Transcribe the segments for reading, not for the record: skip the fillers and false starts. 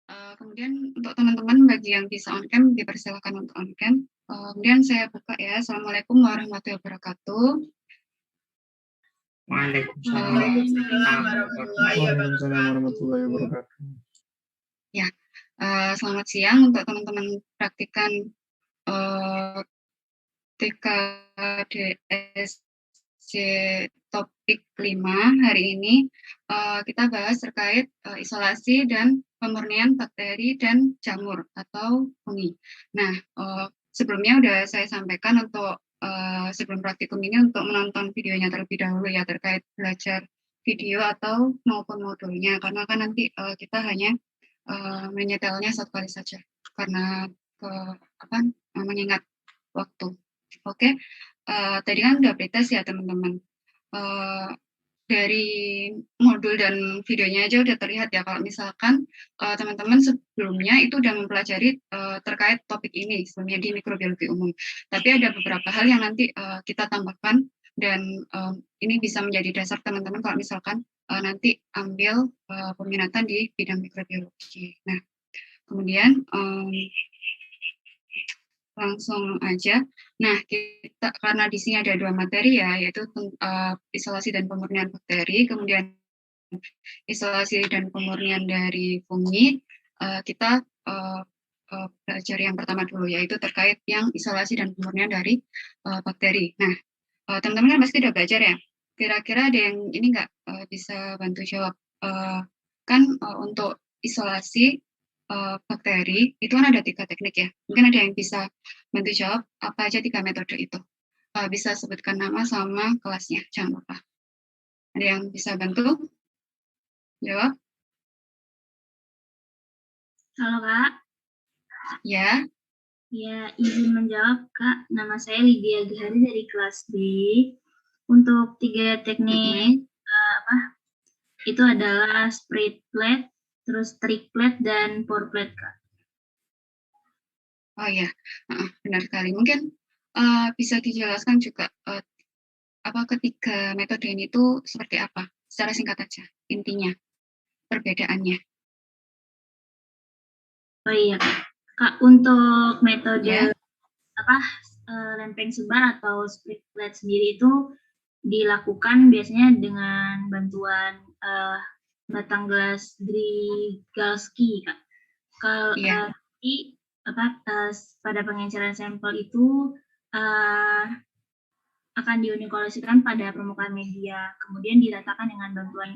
Kemudian untuk teman-teman bagi yang bisa on cam dipersilakan untuk on cam. Kemudian saya buka ya. Assalamualaikum warahmatullahi wabarakatuh. Waalaikumsalam warahmatullahi wabarakatuh. Ya, selamat siang untuk teman-teman praktikan TKDSC topik 5 hari ini. Kita bahas terkait isolasi dan pemurnian bakteri dan jamur atau fungi. Nah, sebelumnya udah saya sampaikan untuk sebelum praktikum ini untuk menonton videonya terlebih dahulu ya terkait belajar video atau maupun modulnya, karena kan nanti kita hanya menyetelnya satu kali saja karena mengingat waktu. Oke, tadi kan udah pretest ya teman-teman. Dari modul dan videonya aja udah terlihat ya kalau misalkan teman-teman sebelumnya itu udah mempelajari terkait topik ini sebelumnya di mikrobiologi umum. Tapi ada beberapa hal yang nanti kita tambahkan dan ini bisa menjadi dasar teman-teman kalau misalkan nanti ambil peminatan di bidang mikrobiologi. Nah, kemudian langsung aja. Nah, kita karena di sini ada 2 materi ya, yaitu isolasi dan pemurnian bakteri, kemudian isolasi dan pemurnian dari fungi. Kita belajar yang pertama dulu, yaitu terkait yang isolasi dan pemurnian dari bakteri. Nah, teman-teman kan pasti udah belajar ya. Kira-kira ada yang ini nggak bisa bantu jawab? Kan untuk isolasi bakteri itu kan ada 3 teknik ya. Mungkin ada yang bisa bantu jawab apa aja 3 metode itu. Bisa sebutkan nama sama kelasnya, jangan lupa. Ada yang bisa bantu jawab? Halo Kak. Ya. Ya, izin menjawab Kak. Nama saya Lydia Gihari dari kelas B. Untuk 3 teknik itu adalah spread plate, terus trick plate, dan pour plate Kak. Oh ya, benar sekali. Mungkin bisa dijelaskan juga apa ketiga metode ini itu seperti apa? Secara singkat aja, intinya, perbedaannya. Oh iya Kak, untuk metode lempeng sebar atau split plate sendiri itu dilakukan biasanya dengan bantuan batang gelas Drygalski Kak. Kalau pada pengenceran sampel itu akan diunikolasikan pada permukaan media, kemudian diratakan dengan bantuan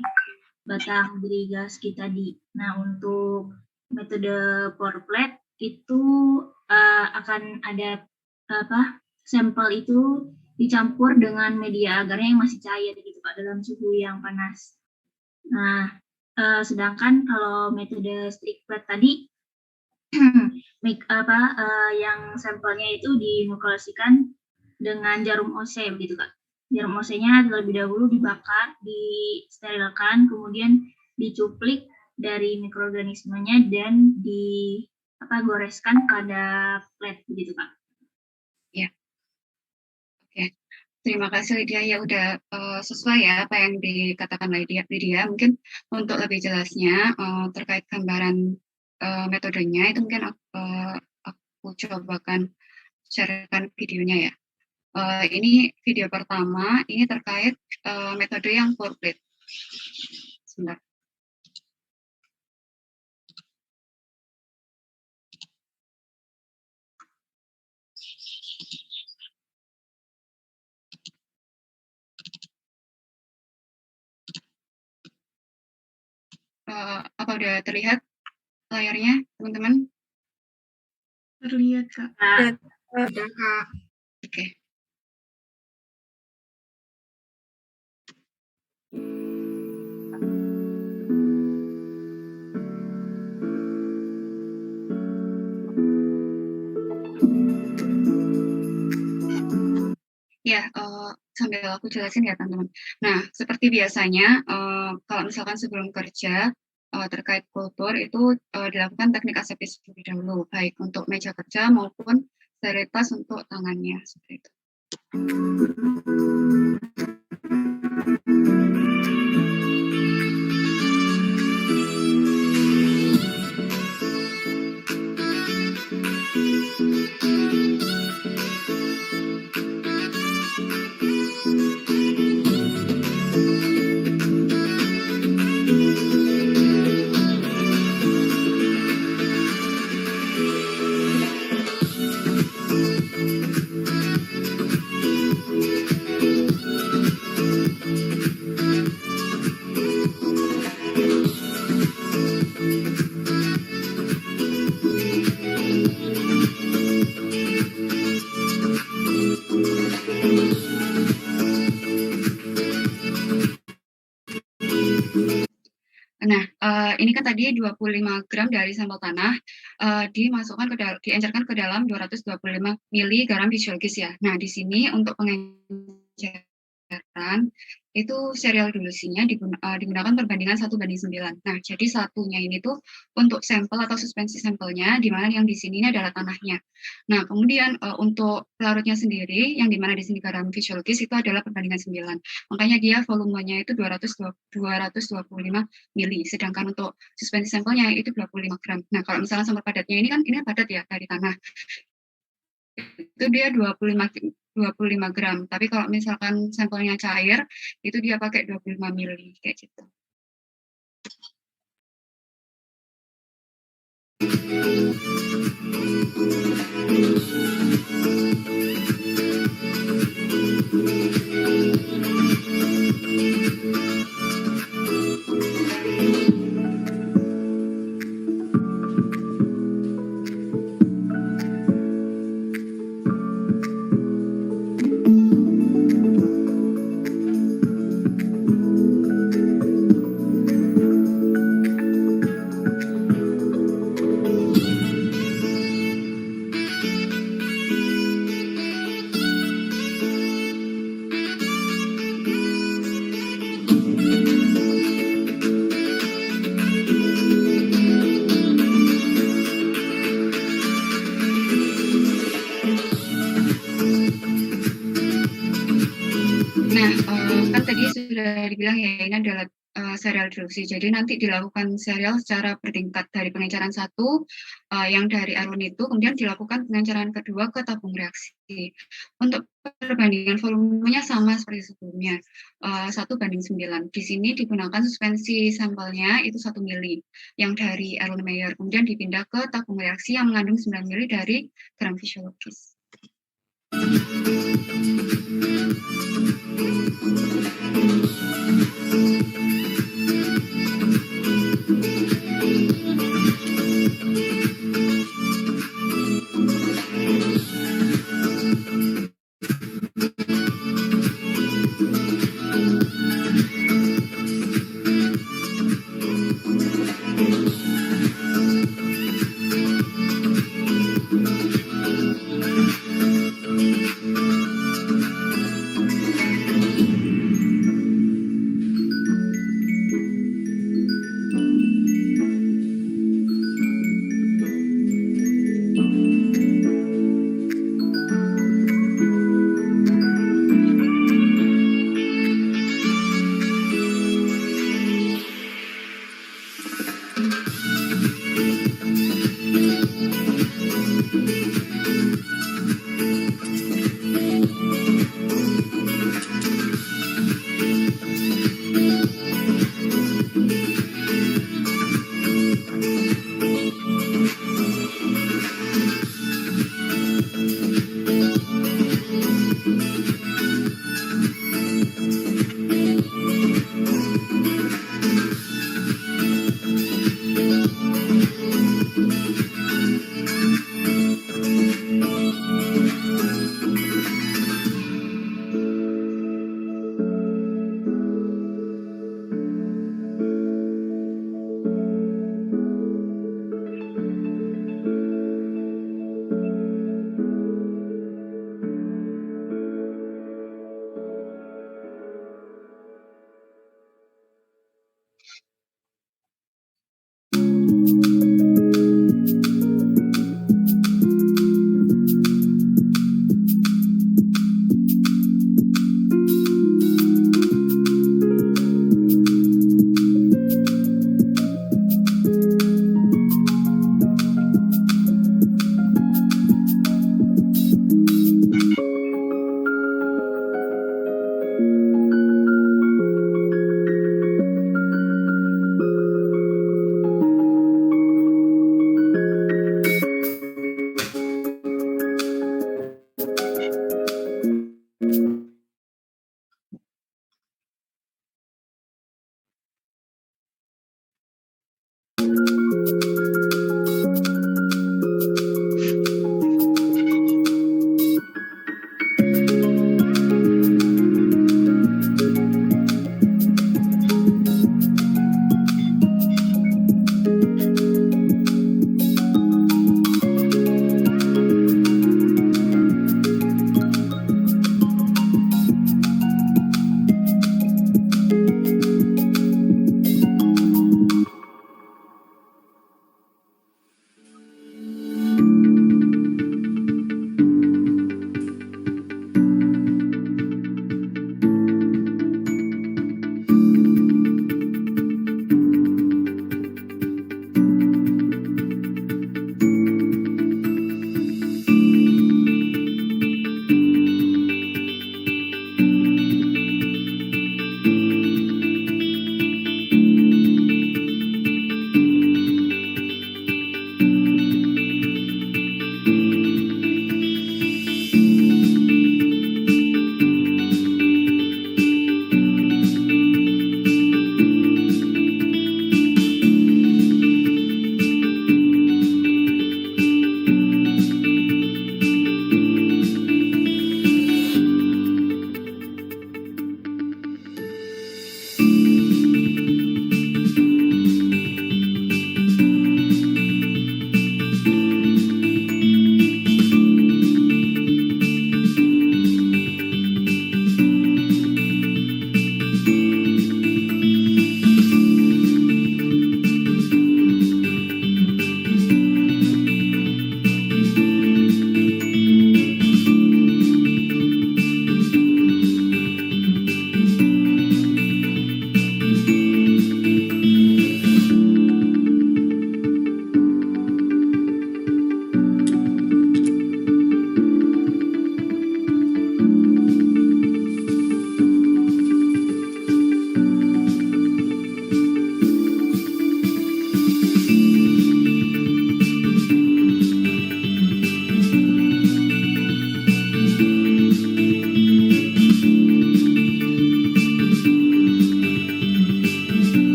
batang Drygalski tadi. Nah, untuk metode pour plate itu akan ada sampel itu dicampur dengan media agarnya yang masih cair gitu Pak, dalam suhu yang panas. Nah, sedangkan kalau metode stick plate tadi yang sampelnya itu dinuklasikan dengan jarum OC begitu Kak. Jarum OC-nya terlebih dahulu dibakar, disterilkan, kemudian dicuplik dari mikroorganismenya dan digoreskan pada plate begitu Kak. Ya. Oke. Terima kasih Lydia, ya udah sesuai ya apa yang dikatakan Lydia. Mungkin untuk lebih jelasnya terkait gambaran metodenya itu mungkin aku cobakan sharekan videonya ya. Ini video pertama, ini terkait metode yang pour plate. Sebentar. Apa udah terlihat layarnya, teman-teman? Terlihat, Kak. Udah, Kak. Oke. Ya, sambil aku jelasin ya teman-teman. Nah, seperti biasanya, kalau misalkan sebelum kerja terkait kultur itu dilakukan teknik aseptis terlebih dahulu, baik untuk meja kerja maupun sterilitas untuk tangannya, seperti itu. tadi 25 gram dari sampel tanah diencerkan ke dalam 225 mili garam fisiologis ya. Nah, di sini untuk pengenceran itu serial dilusinya digunakan perbandingan 1:9. Nah, jadi satunya ini tuh untuk sampel atau suspensi sampelnya, di mana yang di sini ini adalah tanahnya. Nah, kemudian untuk pelarutnya sendiri, yang di mana di sini garam fisiologis itu adalah perbandingan 9. Makanya dia volumenya itu 225 mili, sedangkan untuk suspensi sampelnya itu 25 gram. Nah, kalau misalnya sampel padatnya ini kan, ini padat ya dari tanah. Itu dia 25 gram. Tapi kalau misalkan sampelnya cair, itu dia pakai 25 mili, kayak gitu. Kan tadi sudah dibilang ya, ini adalah serial dilusi. Jadi nanti dilakukan serial secara bertingkat dari pengenceran 1 yang dari Arun itu, kemudian dilakukan pengenceran kedua ke tabung reaksi. Untuk perbandingan volumenya sama seperti sebelumnya, 1:9. Di sini digunakan suspensi sampelnya itu 1 mili yang dari Erlenmeyer, kemudian dipindah ke tabung reaksi yang mengandung 9 mili dari garam fisiologis.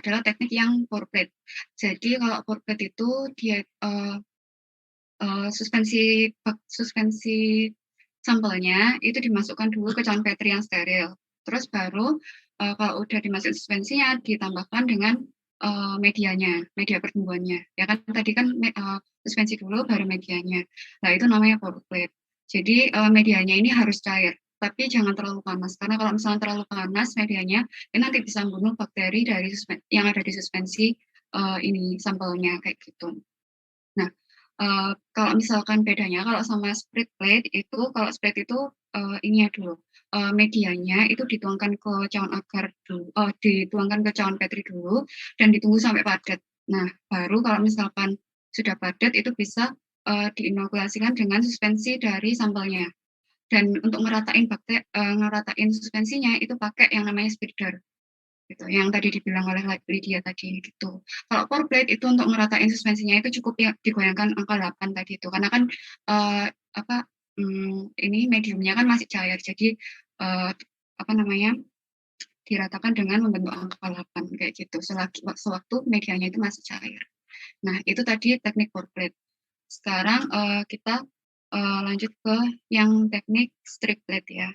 adalah teknik yang pour plate. Jadi kalau pour plate itu dia suspensi sampelnya itu dimasukkan dulu ke cawan Petri yang steril. Terus baru kalau udah dimasukin suspensinya ditambahkan dengan medianya, media pertumbuhannya. Ya kan tadi kan suspensi dulu baru medianya. Nah, itu namanya pour plate. Jadi medianya ini harus cair, tapi jangan terlalu panas karena kalau misalnya terlalu panas medianya ini nanti bisa membunuh bakteri dari yang ada di suspensi ini sampelnya kayak gitu. Nah, kalau misalkan bedanya kalau sama split plate itu, kalau split itu ini ya dulu medianya itu dituangkan ke cawan agar dulu, dituangkan ke cawan Petri dulu dan ditunggu sampai padat. Nah, baru kalau misalkan sudah padat itu bisa diinokulasikan dengan suspensi dari sampelnya. Dan untuk ngeratain suspensinya itu pakai yang namanya spreader gitu, yang tadi dibilang oleh Lydia tadi gitu. Kalau pour plate itu untuk ngeratain suspensinya itu cukup ya digoyangkan angka 8 tadi itu, karena kan ini mediumnya kan masih cair, jadi diratakan dengan membentuk angka 8 kayak gitu, sewaktu medianya itu masih cair. Nah, itu tadi teknik pour plate. Sekarang kita lanjut ke yang teknik strip plate ya.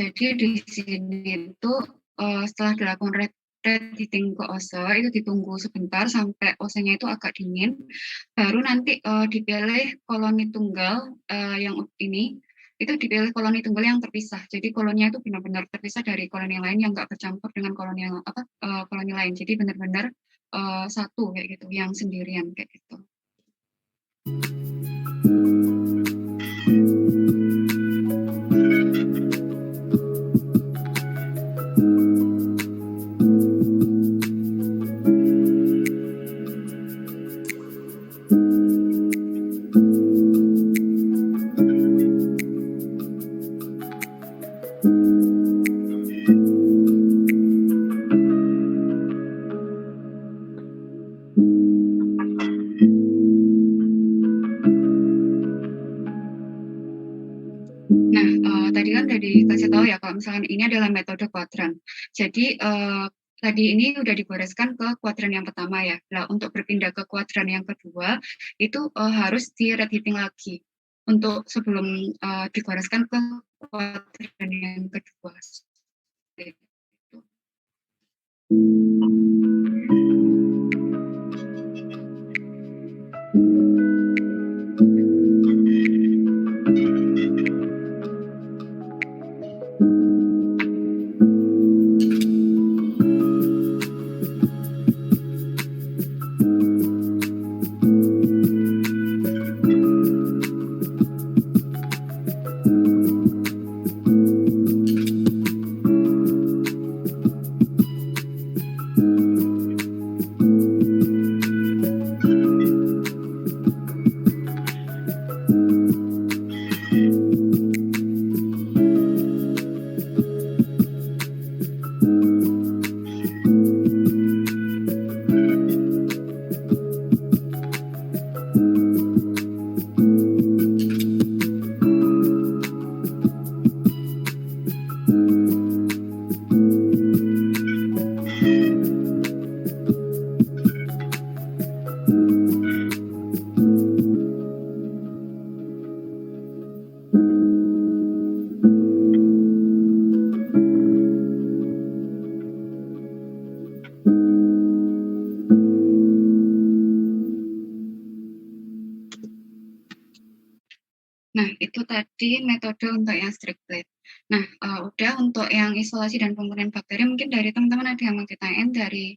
Jadi di sini itu setelah dilakukan red heating ke OSE itu ditunggu sebentar sampai OSE-nya itu agak dingin, baru nanti dipilih koloni tunggal yang ini itu dipilih koloni tunggal yang terpisah. Jadi koloninya itu benar-benar terpisah dari koloni lain yang nggak bercampur dengan koloni koloni lain. Jadi benar-benar satu kayak gitu, yang sendirian kayak gitu. Tadi kan udah dikasih tahu ya kalau misalkan ini adalah metode kuadran. Jadi tadi ini udah digoreskan ke kuadran yang pertama ya. Nah, untuk berpindah ke kuadran yang kedua itu harus di red heating lagi untuk sebelum digoreskan ke kuadran yang kedua. Nah, itu tadi metode untuk yang strict plate. Nah, udah untuk yang isolasi dan pemurnian bakteri, mungkin dari teman-teman ada yang mau ditanyain dari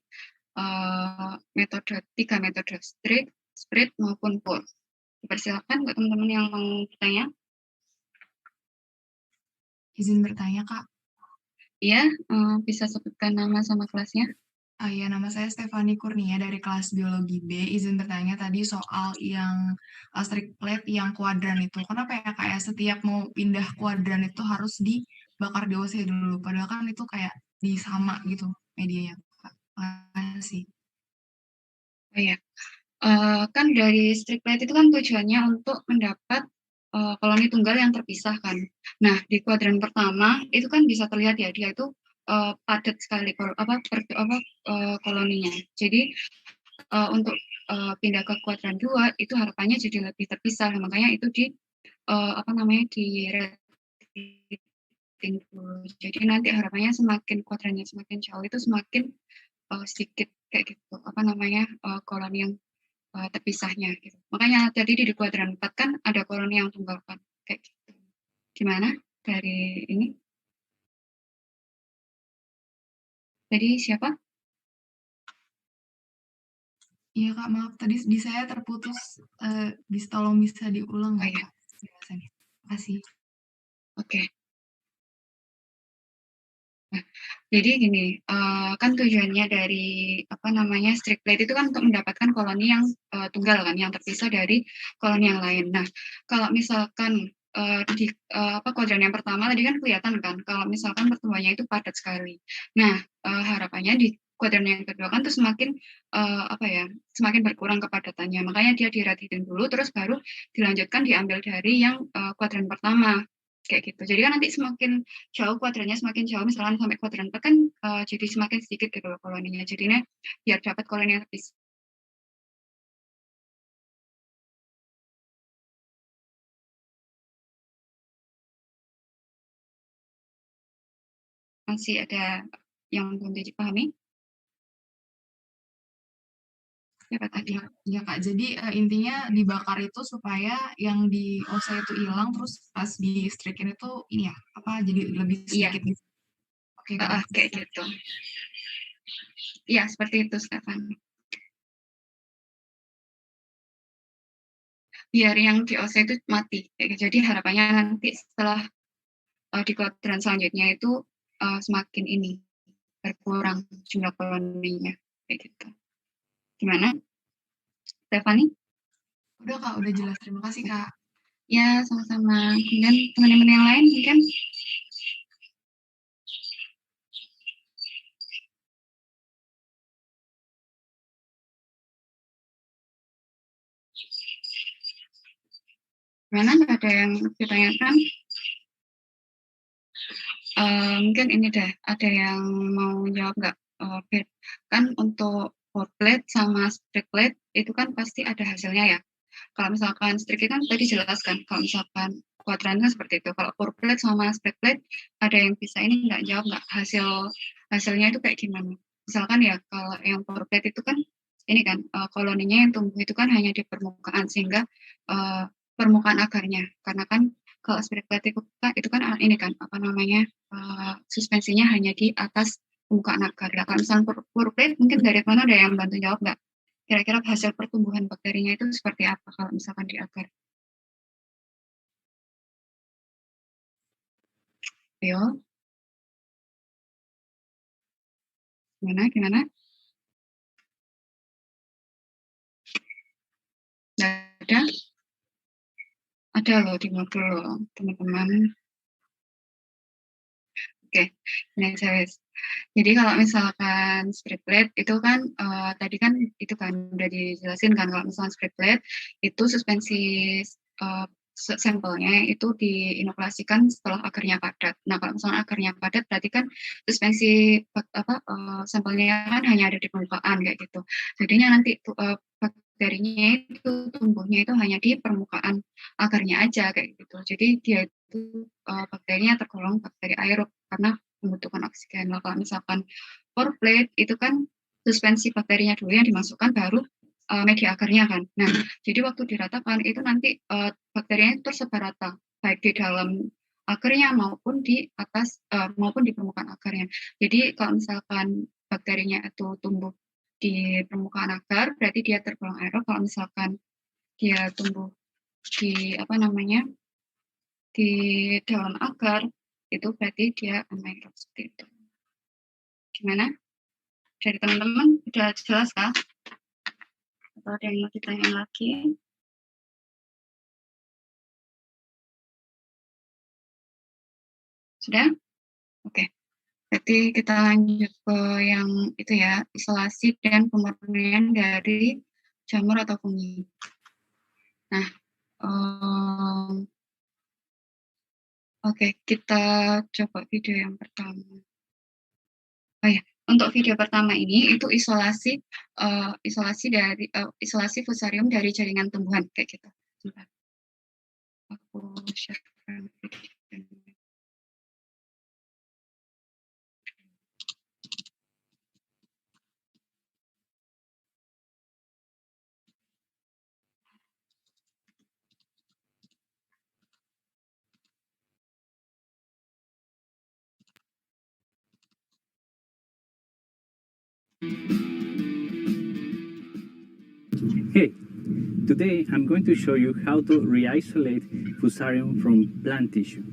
tiga metode strict, sprit, maupun pour. Dipersilakan buat teman-teman yang mau bertanya. Izin bertanya, Kak. Iya, bisa sebutkan nama sama kelasnya. Ya, nama saya Stefani Kurnia dari kelas Biologi B. Izin bertanya tadi soal yang strict plate yang kuadran itu. Kenapa ya Kak ya setiap mau pindah kuadran itu harus dibakar di OC dulu? Padahal kan itu kayak disama gitu medianya, Kak. Makasih. Oh ya, kan dari strict plate itu kan tujuannya untuk mendapat koloni tunggal yang terpisah kan. Nah, di kuadran pertama itu kan bisa terlihat ya dia itu padat sekali koloninya. Jadi untuk pindah ke kuadran 2 itu harapannya jadi lebih terpisah. Makanya itu di rating dulu. Jadi nanti harapannya semakin kuadrannya semakin jauh itu semakin sedikit kayak gitu koloni yang terpisahnya gitu. Makanya tadi di kuadran 4 kan ada koloni yang tunggal kan kayak gitu. Gimana dari ini? Tadi siapa? Iya Kak, maaf tadi di saya terputus. Tolong bisa diulang nggak Kak? Terima kasih. Oke. Nah, jadi gini, kan tujuannya dari strict plate itu kan untuk mendapatkan koloni yang tunggal kan, yang terpisah dari koloni yang lain. Nah, kalau misalkan di kuadran yang pertama tadi kan kelihatan kan, kalau misalkan pertumbuhannya itu padat sekali. Nah, harapannya di kuadran yang kedua kan tuh semakin semakin berkurang kepadatannya. Makanya dia diraditin dulu, terus baru dilanjutkan diambil dari yang kuadran pertama kayak gitu. Jadi kan nanti semakin jauh kuadrannya semakin jauh, misalkan sampai kuadran 4 kan jadi semakin sedikit gitu loh koloninya. Jadinya biar dapat koloni yang terpisah. Masih ada yang belum dipahami? Siapa tadi? Ya Kak, jadi intinya dibakar itu supaya yang di OC itu hilang, terus pas di strikin itu ini ya, jadi lebih sedikit gitu. Oke, kayak gitu. Iya, seperti itu, Stefan. Biar yang di OC itu mati. Jadi harapannya nanti setelah di kuadran selanjutnya itu semakin ini berkurang jumlah koloninya kayak gitu. Gimana, Stefani? Udah Kak, udah jelas. Terima kasih Kak. Ya, sama-sama. Kemudian teman-teman yang lain mungkin? Gimana, nggak ada yang ditanyakan? Mungkin ini deh, ada yang mau jawab nggak? Kan untuk pour plate sama strict plate itu kan pasti ada hasilnya ya. Kalau misalkan strict kan tadi jelas kan, kalau misalkan kuadran kan seperti itu. Kalau pour plate sama strict plate ada yang bisa ini nggak jawab nggak hasilnya itu kayak gimana? Misalkan ya kalau yang pour plate itu kan ini kan koloninya yang tumbuh itu kan hanya di permukaan sehingga permukaan akarnya, karena kan kalau strict plate itu kan ini kan suspensinya hanya di atas permukaan akar. Nah, kalau misalnya pour plate mungkin dari mana ada yang bantu jawab nggak? Kira-kira hasil pertumbuhan bakterinya itu seperti apa kalau misalkan di akar? Ayo. Gimana? Nggak ada? Ada loh di modul loh, teman-teman. Oke, ini saya. Jadi kalau misalkan strict plate itu kan tadi kan itu kan udah dijelasin kan kalau misalkan strict plate itu suspensi sampelnya itu diinokulasikan setelah akarnya padat. Nah kalau misalkan akarnya padat berarti kan suspensi sampelnya kan hanya ada di permukaan kayak gitu. Jadinya nanti bakterinya itu tumbuhnya itu hanya di permukaan akarnya aja kayak gitu. Jadi dia itu bakterinya tergolong bakteri aerob karena membutuhkan oksigen. Nah, kalau misalkan pore plate itu kan suspensi bakterinya dulu yang dimasukkan baru media akarnya kan. Nah, jadi waktu diratakan itu nanti bakterinya itu tersebar rata baik di dalam akarnya maupun di atas maupun di permukaan akarnya. Jadi kalau misalkan bakterinya itu tumbuh di permukaan akar berarti dia tergolong aerob. Kalau misalkan dia tumbuh di di dalam akar itu berarti dia anaerob seperti itu. Gimana? Dari teman-teman udah jelas kah? Atau ada yang mau ditanyain lagi? Sudah? Oke. Berarti kita lanjut ke yang itu ya, isolasi dan pemurnian dari jamur atau fungi. Nah, oke, kita coba video yang pertama. Oh ya, untuk video pertama ini itu isolasi fusarium dari jaringan tumbuhan kayak gitu. Sebentar. Aku share video. Hey, today I'm going to show you how to re-isolate Fusarium from plant tissue.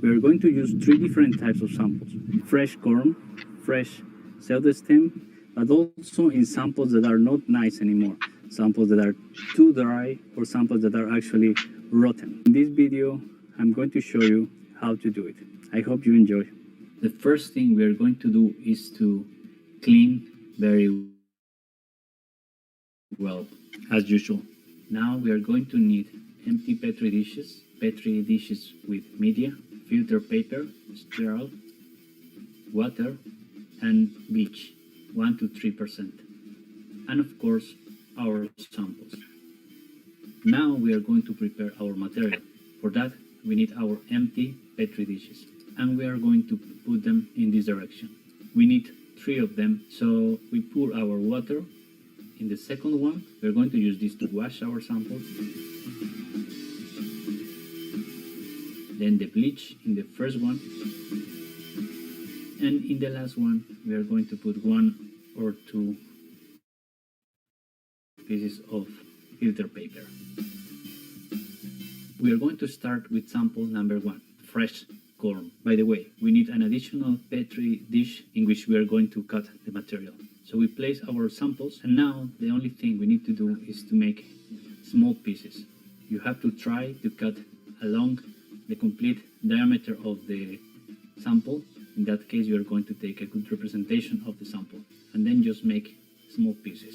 We are going to use 3 different types of samples: fresh corm, fresh pseudostem, but also in samples that are not nice anymore, samples that are too dry or samples that are actually rotten. In this video, I'm going to show you how to do it. I hope you enjoy. The first thing we are going to do is to clean very well, as usual. Now we are going to need empty Petri dishes with media, filter paper, sterile, water, and bleach, 1 to 3%, and of course our samples. Now we are going to prepare our material. For that we need our empty Petri dishes, and we are going to put them in this direction. We need 3 of them, so we pour our water in the second one. We're going to use this to wash our samples. Then the bleach in the first one. And in the last one, we are going to put 1 or 2 pieces of filter paper. We are going to start with sample number 1, fresh corm. By the way, we need an additional Petri dish in which we are going to cut the material. So we place our samples, and now the only thing we need to do is to make small pieces. You have to try to cut along the complete diameter of the sample. In that case, you are going to take a good representation of the sample, and then just make small pieces.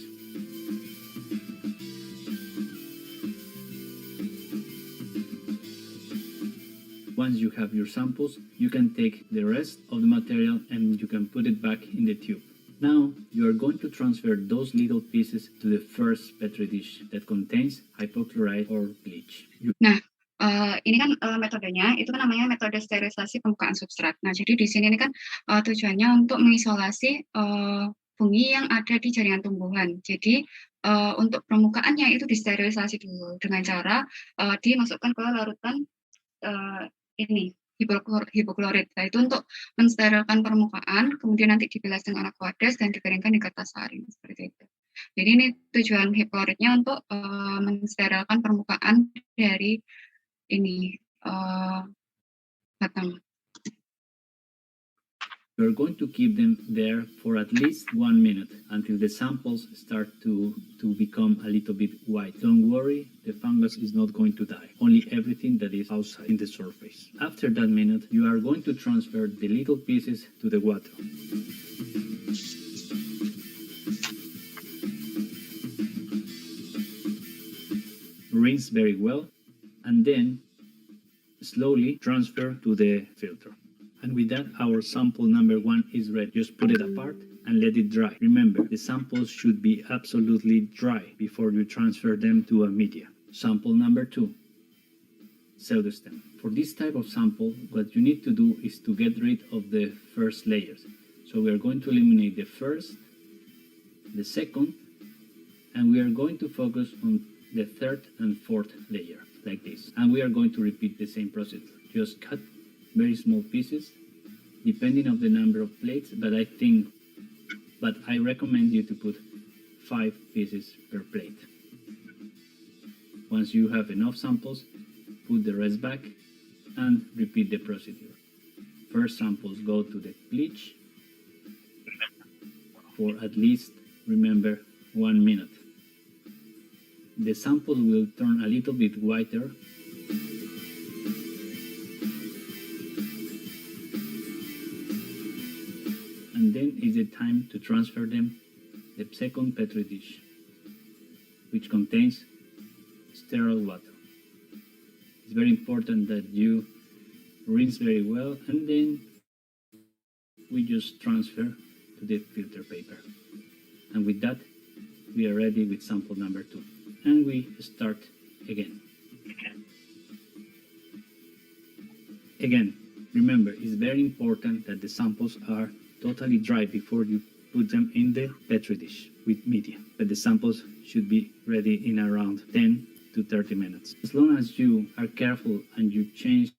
Once you have your samples, you can take the rest of the material and you can put it back in the tube. Now, you are going to transfer those little pieces to the first Petri dish that contains hypochlorite or bleach. Nah, ini kan metodenya, itu kan namanya metode sterilisasi permukaan substrat. Nah, jadi di sini ini kan tujuannya untuk mengisolasi fungi yang ada di jaringan tumbuhan. Jadi untuk permukaannya itu disterilisasi dulu dengan cara dimasukkan ke larutan ini hipoklorit. Nah, itu untuk mensterilkan permukaan, kemudian nanti dibilas dengan aqueous dan dikeringkan di kertas saring seperti itu. Jadi ini tujuan hipokloritnya untuk mensterilkan permukaan dari ini batang. We're going to keep them there for at least 1 minute until the samples start to become a little bit white. Don't worry, the fungus is not going to die, only everything that is outside in the surface. After that minute, you are going to transfer the little pieces to the water. Rinse very well, and then slowly transfer to the filter. And with that, our sample number 1 is ready. Just put it apart and let it dry. Remember, the samples should be absolutely dry before you transfer them to a media. Sample number 2, pseudostem. For this type of sample, what you need to do is to get rid of the first layers. So we are going to eliminate the first, the second, and we are going to focus on the third and fourth layer, like this. And we are going to repeat the same process. Just cut very small pieces, depending on the number of plates, but I recommend you to put 5 pieces per plate. Once you have enough samples, put the rest back and repeat the procedure. First samples go to the bleach for at least, remember, 1 minute. The sample will turn a little bit whiter and then is the time to transfer them to the second Petri dish, which contains sterile water. It's very important that you rinse very well, and then we just transfer to the filter paper. And with that, we are ready with sample number 2. And we start again. Again, remember, it's very important that the samples are totally dry before you put them in the Petri dish with media. But the samples should be ready in around 10 to 30 minutes. As long as you are careful and you change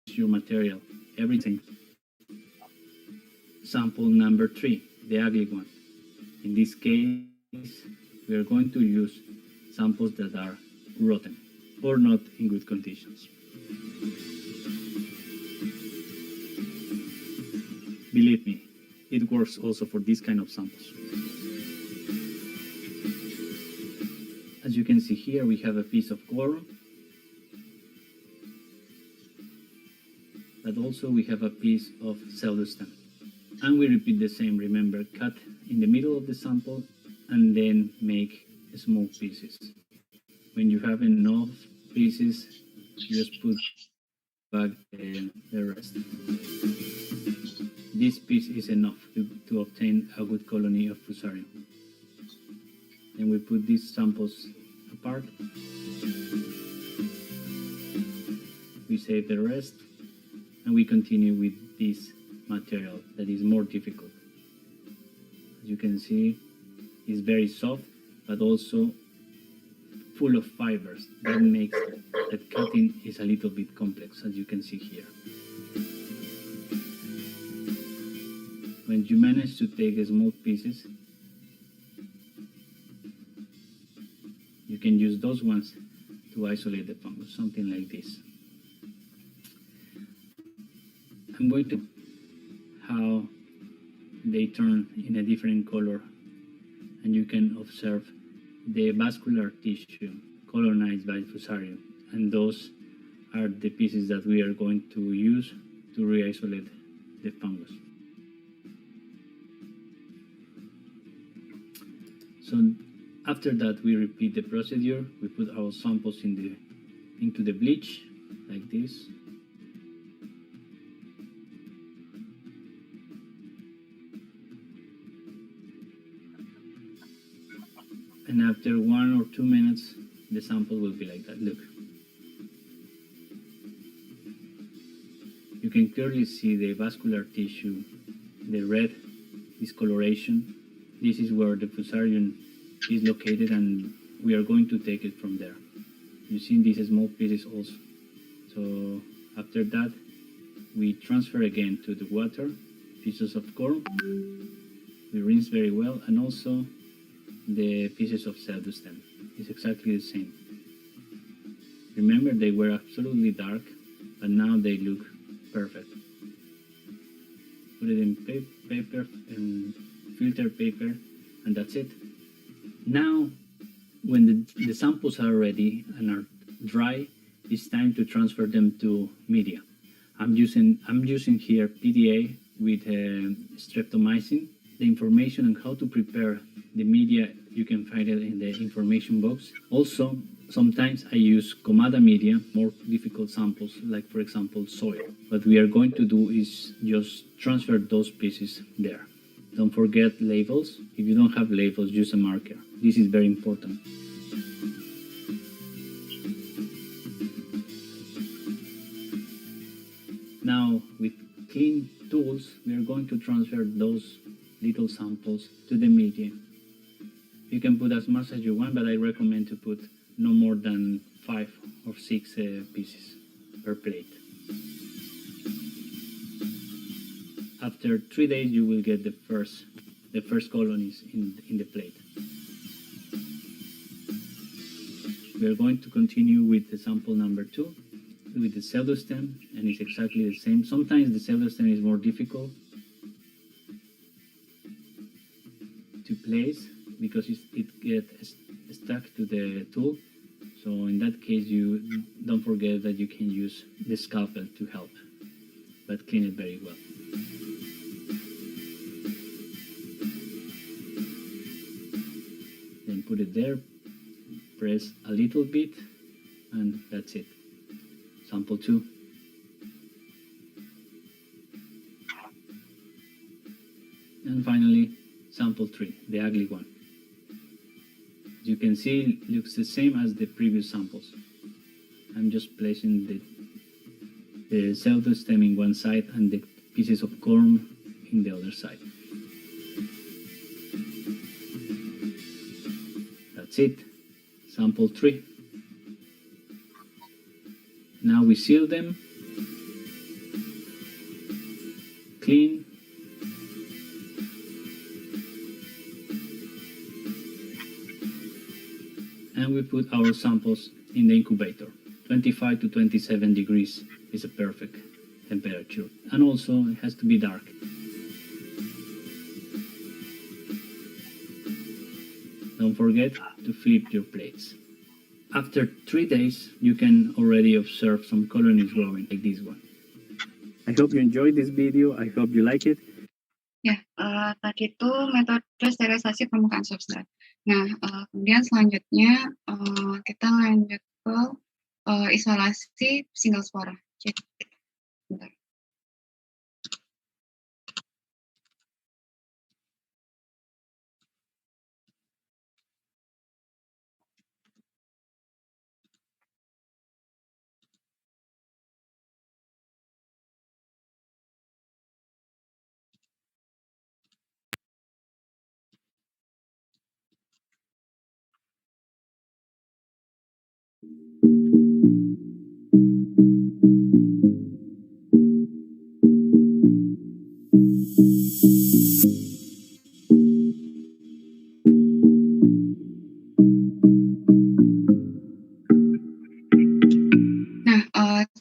your material, everything. Sample number 3, the ugly one. In this case, we are going to use samples that are rotten or not in good conditions. Believe me, it works also for this kind of samples. As you can see here, we have a piece of coral, but also we have a piece of pseudostem. And we repeat the same, remember, cut in the middle of the sample and then make small pieces. When you have enough pieces, just put back the rest. This piece is enough to obtain a good colony of Fusarium. Then we put these samples apart. We save the rest, and we continue with this material that is more difficult. As you can see, it's very soft, but also full of fibers. That makes that cutting is a little bit complex, as you can see here. When you manage to take small pieces, you can use those ones to isolate the fungus, something like this. I'm going to how they turn in a different color, and you can observe the vascular tissue colonized by Fusarium, and those are the pieces that we are going to use to re-isolate the fungus. So after that, we repeat the procedure. We put our samples into the bleach like this. And after 1 or 2 minutes, the sample will be like that. Look. You can clearly see the vascular tissue, the red discoloration. This is where the Fusarium is located, and we are going to take it from there. You see these small pieces also. So after that, we transfer again to the water, pieces of coral. We rinse very well, and also the pieces of pseudostem. It's exactly the same. Remember, they were absolutely dark, but now they look perfect. Put it in paper and filter paper, and that's it. Now, when the samples are ready and are dry, it's time to transfer them to media. I'm using here PDA with streptomycin. The information on how to prepare the media, you can find it in the information box. Also, Sometimes I use Comada media, more difficult samples, like for example soil. What we are going to do is just transfer those pieces there. Don't forget labels. If you don't have labels, use a marker. This is very important. Now, with clean tools, we are going to transfer those little samples to the media. You can put as much as you want, but I recommend to put no more than 5 or 6 pieces per plate. After 3 days, you will get the first colonies in the plate. We are going to continue with the sample number 2 with the pseudostem, and it's exactly the same. Sometimes the pseudostem is more difficult to place because it gets stuck to the tool. So in that case, you don't forget that you can use the scalpel to help, but clean it very well. Then put it there, press a little bit, and that's it. Sample 2. And finally, sample 3, the ugly one. As you can see, it looks the same as the previous samples. I'm just placing the pseudostem in one side and the pieces of corm in the other side. That's it. Sample 3. Now we seal them, clean, and we put our samples in the incubator. 25 to 27 degrees is a perfect temperature, and also it has to be dark. Don't forget to flip your plates. After 3 days, you can already observe some colonies growing like this one. I hope you enjoyed this video. I hope you like it. Ya, tadi itu metode sterilisasi permukaan substrat. Nah, kemudian selanjutnya kita lanjut ke isolasi single spora. Jadi, bentar.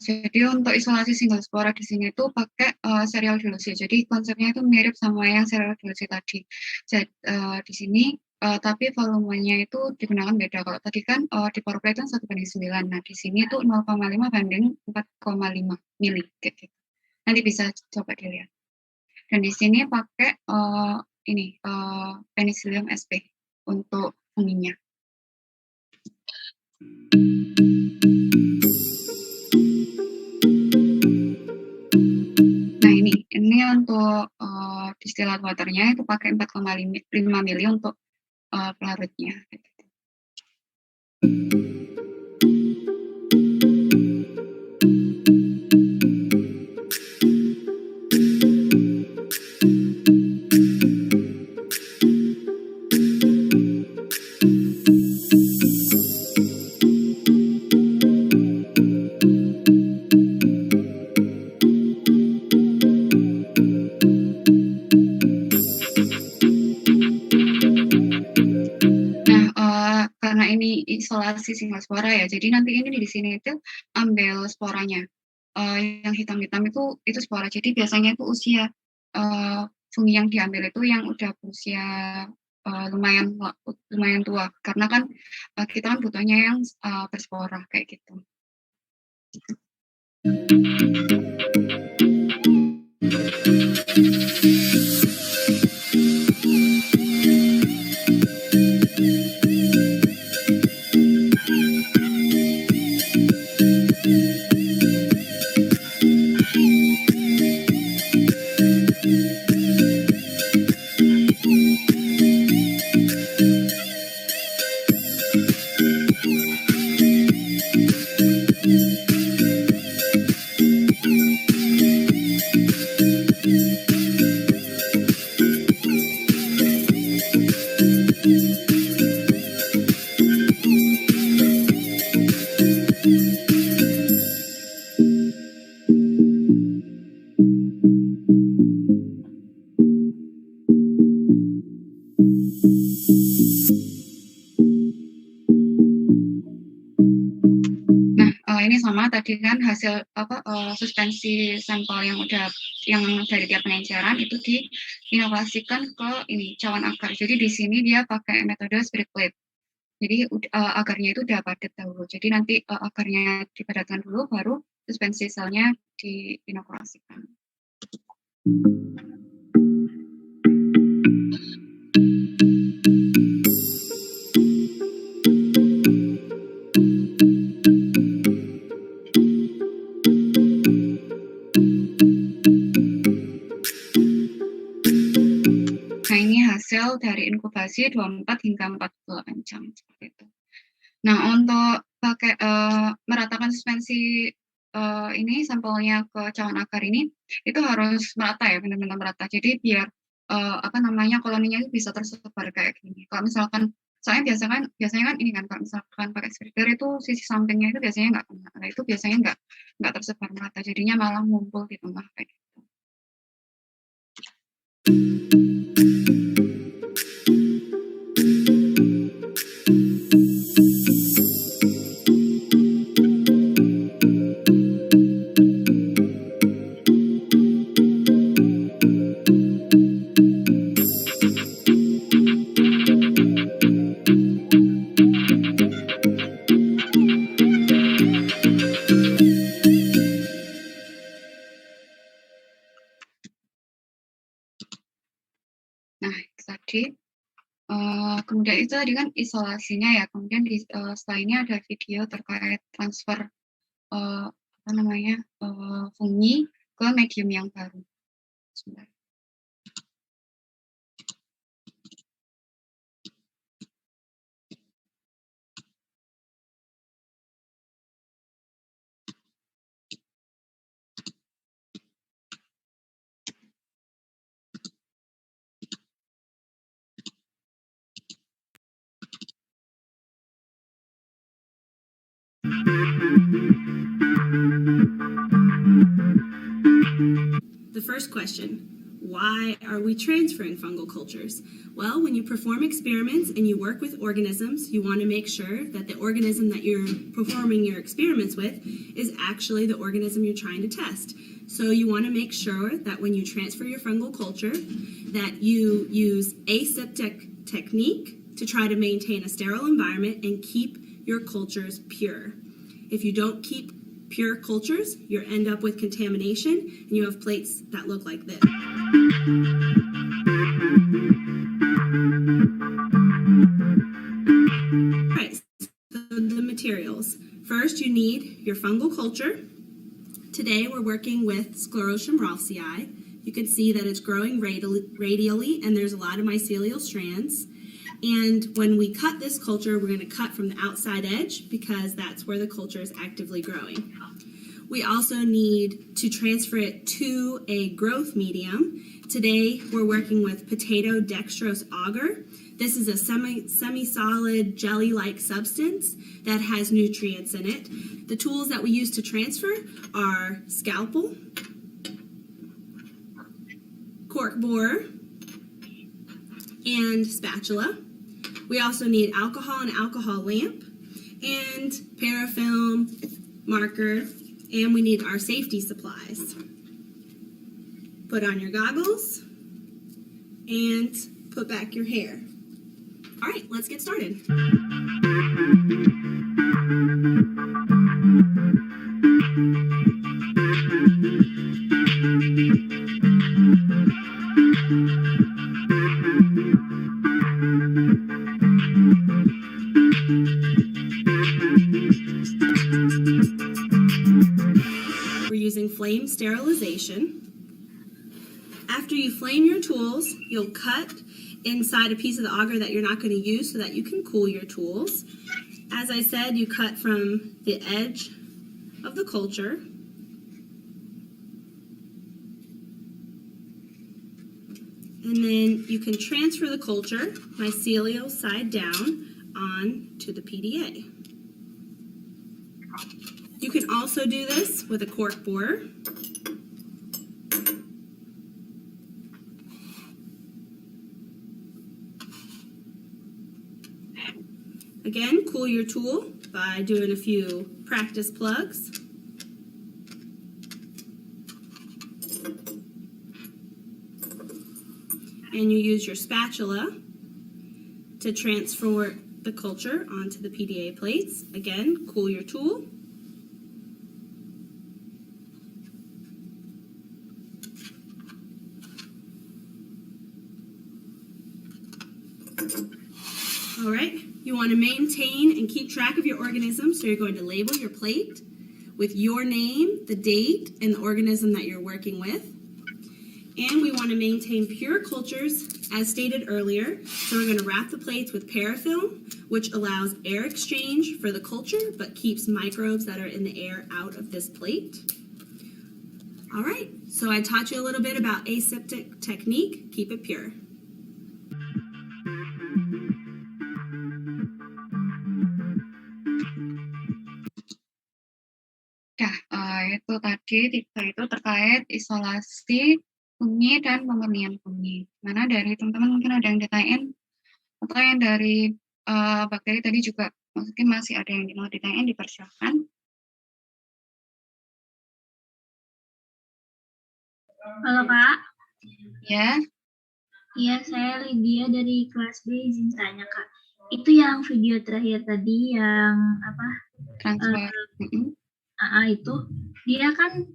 Jadi untuk isolasi single spora di sini itu pakai serial dilusi. Jadi konsepnya itu mirip sama yang serial dilusi tadi. Jadi, di sini tapi volumenya itu digunakan beda. Kalau tadi kan di PowerPlay itu 1:9. Nah, di sini itu 0,5 banding 4,5 mili kayak gitu. Nanti bisa coba dilihat. Dan di sini pakai Penicillium sp untuk funginya. Ini untuk distillate waternya itu pakai 4,5 mili untuk pelarutnya. Isolasi single spora ya. Jadi nanti ini di sini itu ambil sporanya. Yang hitam-hitam itu spora. Jadi biasanya itu usia fungi yang diambil itu yang udah berusia lumayan tua. Karena kan kita kan butuhnya yang berspora kayak gitu. ini sama tadi kan hasil suspensi sampel yang dari tiap pengenceran itu diinovasikan ke ini cawan agar. Jadi di sini dia pakai metode spirit plate. Jadi agarnya itu udah padat dahulu. Jadi nanti agarnya dipadatkan dulu, baru suspensi selnya diinokulasikan. Nah, ini hasil dari inkubasi 24 hingga 48 jam seperti itu. Nah, untuk pakai meratakan suspensi ini sampelnya ke cawan agar ini itu harus merata ya, benar-benar merata. Jadi biar koloninya itu bisa tersebar kayak gini. Kalau misalkan soalnya biasanya kan ini kan kalau misalkan pakai sprinkler itu sisi sampingnya itu biasanya nggak kena. Nah, itu biasanya nggak tersebar merata. Jadinya malah ngumpul di tengah kayak gitu. Nah, itu tadi. Kemudian itu tadi kan isolasinya ya. Kemudian setelah ini ada video terkait transfer fungi ke medium yang baru. Sebentar. The first question, why are we transferring fungal cultures? Well, when you perform experiments and you work with organisms, you want to make sure that the organism that you're performing your experiments with is actually the organism you're trying to test. So you want to make sure that when you transfer your fungal culture, that you use aseptic technique to try to maintain a sterile environment and keep your cultures pure. If you don't keep pure cultures, you end up with contamination and you have plates that look like this. Right, so the materials. First, you need your fungal culture. Today, we're working with Sclerotium ralphii. You can see that it's growing radially and there's a lot of mycelial strands. And when we cut this culture, we're going to cut from the outside edge because that's where the culture is actively growing. We also need to transfer it to a growth medium. Today, we're working with potato dextrose agar. This is a semi-solid jelly-like substance that has nutrients in it. The tools that we use to transfer are scalpel, cork borer, and spatula. We also need alcohol and alcohol lamp, and parafilm, marker, and we need our safety supplies. Put on your goggles and put back your hair. All right, let's get started. We're using flame sterilization. After you flame your tools, you'll cut inside a piece of the agar that you're not going to use so that you can cool your tools. As I said, you cut from the edge of the culture. And then you can transfer the culture, mycelial side down, on to the PDA. You can also do this with a cork borer. Again, cool your tool. by doing a few practice plugs. And you use your spatula to transfer the culture onto the PDA plates. Again, cool your tool. All right, you want to maintain and keep track of your organisms, so you're going to label your plate with your name, the date, and the organism that you're working with. And we want to maintain pure cultures, as stated earlier. So we're going to wrap the plates with parafilm, which allows air exchange for the culture, but keeps microbes that are in the air out of this plate. All right, so I taught you a little bit about aseptic technique. Keep it pure. Itu tadi 3 itu terkait isolasi fungi dan pemurnian fungi. Mana dari teman-teman mungkin ada yang ditanyain, atau yang dari bakteri tadi juga mungkin masih ada yang mau ditanyain, dipersilakan. Halo Kak. Ya, Iya, saya Lydia dari kelas B, izin tanya Kak. Itu yang video terakhir tadi yang apa? transfer. Itu dia kan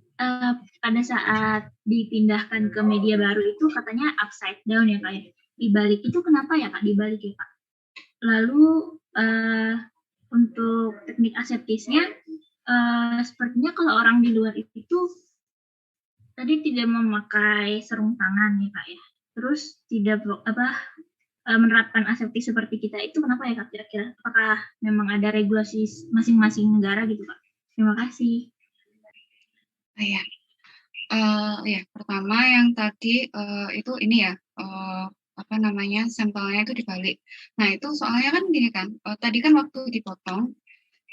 pada saat dipindahkan ke media baru itu katanya upside down ya Kak ya. Dibalik itu kenapa ya Kak? Dibalik ya Kak. Lalu untuk teknik aseptisnya sepertinya kalau orang di luar itu tadi tidak memakai sarung tangan ya Kak ya. Terus tidak menerapkan aseptis seperti kita itu kenapa ya Kak kira-kira? Apakah memang ada regulasi masing-masing negara gitu Kak? Terima kasih. Ya, pertama yang tadi itu ini ya, sampelnya itu dibalik. Nah itu soalnya kan gini kan, tadi kan waktu dipotong,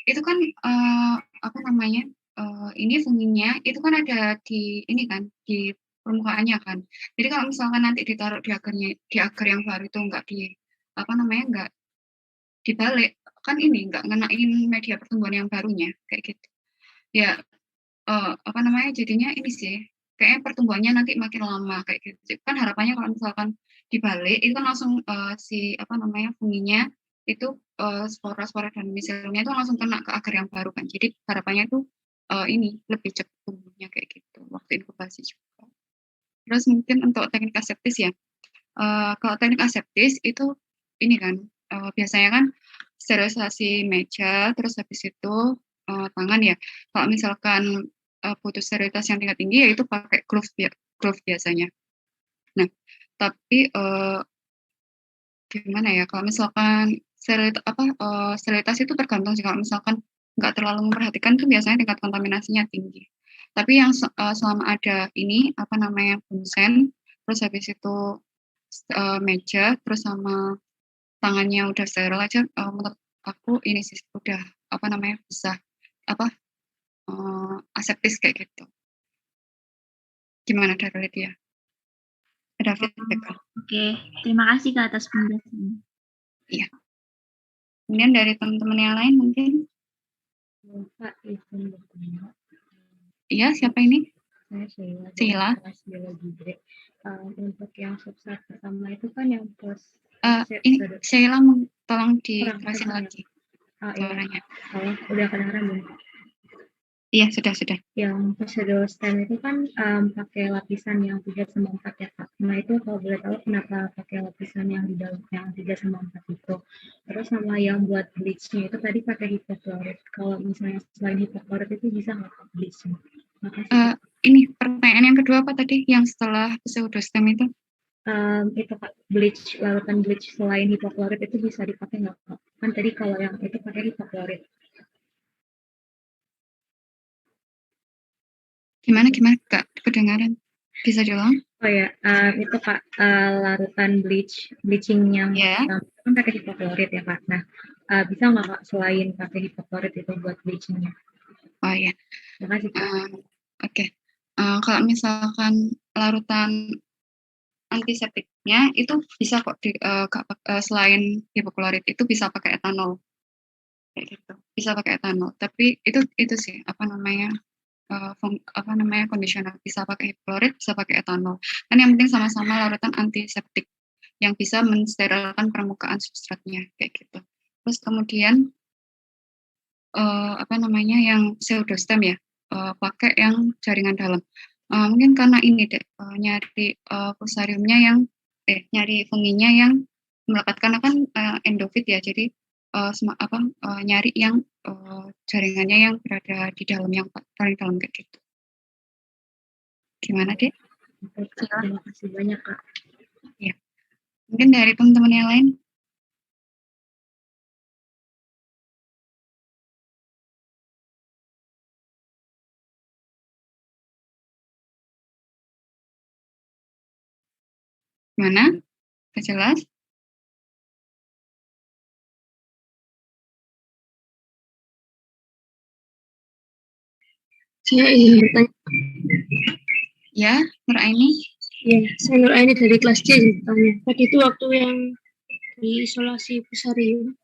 itu kan ini funginya itu kan ada di ini kan, di permukaannya kan. Jadi kalau misalkan nanti ditaruh di agar yang baru itu nggak dibalik, kan ini nggak ngenain media pertumbuhan yang barunya kayak gitu. Ya, jadinya ini sih, kayaknya pertumbuhannya nanti makin lama kayak gitu. Kan harapannya kalau misalkan dibalik, itu kan langsung funginya itu spora-spora dan miselnya itu langsung kena ke agar yang baru kan. Jadi harapannya itu ini lebih cepat tumbuhnya kayak gitu waktu inkubasi juga. Terus mungkin untuk teknik aseptis ya, kalau teknik aseptis itu ini kan biasanya kan sterilisasi meja, terus habis itu tangan ya. Kalau misalkan butuh sterilitas yang tingkat tinggi, yaitu pakai glove biasanya. Nah, tapi gimana ya? Kalau misalkan sterilitas itu tergantung sih. Kalau misalkan nggak terlalu memperhatikan, itu biasanya tingkat kontaminasinya tinggi. Tapi yang selama ada ini bunsen, terus habis itu meja, terus sama tangannya udah steril aja, menurut aku ini sih udah bisa aseptis kayak gitu. Gimana dari Lydia? Ada feedback? Oke, terima kasih Kak atas penjelasannya. Iya. Kemudian dari teman-teman yang lain mungkin? Pak, izin bertanya. Iya, siapa ini? Saya Sheila. Kelas biologi B. Untuk yang subset pertama itu kan yang post. Ini Sheila, tolong dikasih lagi suaranya. Kalau udah kedengaran belum? Iya, sudah. Yang prosedur stem itu kan pakai lapisan yang 3/4 ya Kak. Nah itu kalau boleh tahu kenapa pakai lapisan yang di dalam yang 3/4 itu. Terus sama yang buat bleachnya itu tadi pakai hipoklorit. Kalau misalnya selain hipoklorit itu bisa nggak Kak bleachnya? Makasih. Ini pertanyaan yang kedua apa tadi? Yang setelah pseudostem itu? Itu Kak, larutan bleach selain hipoklorit itu bisa dipakai nggak Kak? Kan tadi kalau yang itu pakai hipoklorit. Gimana Kak? Kedengaran? Bisa diulang? Oh ya, itu Kak, larutan bleaching yang kan pakai hipoklorit ya Kak. Nah, bisa nggak Kak selain pakai hipoklorit itu buat bleachingnya? Oh ya. Terima kasih Kak. Oke. Kalau misalkan larutan antiseptiknya itu bisa kok selain hipoklorit itu bisa pakai etanol. kayak gitu. Bisa pakai etanol, tapi itu sih kondisional, bisa pakai hipoklorit, bisa pakai etanol. Kan yang penting sama-sama larutan antiseptik yang bisa mensterilkan permukaan substratnya kayak gitu. Terus kemudian yang pseudostem ya, pakai yang jaringan dalam. Mungkin karena ini deh, nyari fusariumnya nyari funginya yang melekat, karena kan endofit ya, jadi nyari yang jaringannya yang berada di dalam, yang paling dalam kayak gitu. Gimana deh? Baik, Kak. Terima kasih banyak, Kak. Ya. Mungkin dari teman-teman yang lain? Gimana? Sudah jelas? Saya ingin bertanya. Ya, Nur Aini. Ya, saya Nur Aini dari kelas C ingin bertanya. Tadi itu waktu yang di isolasi fusarium,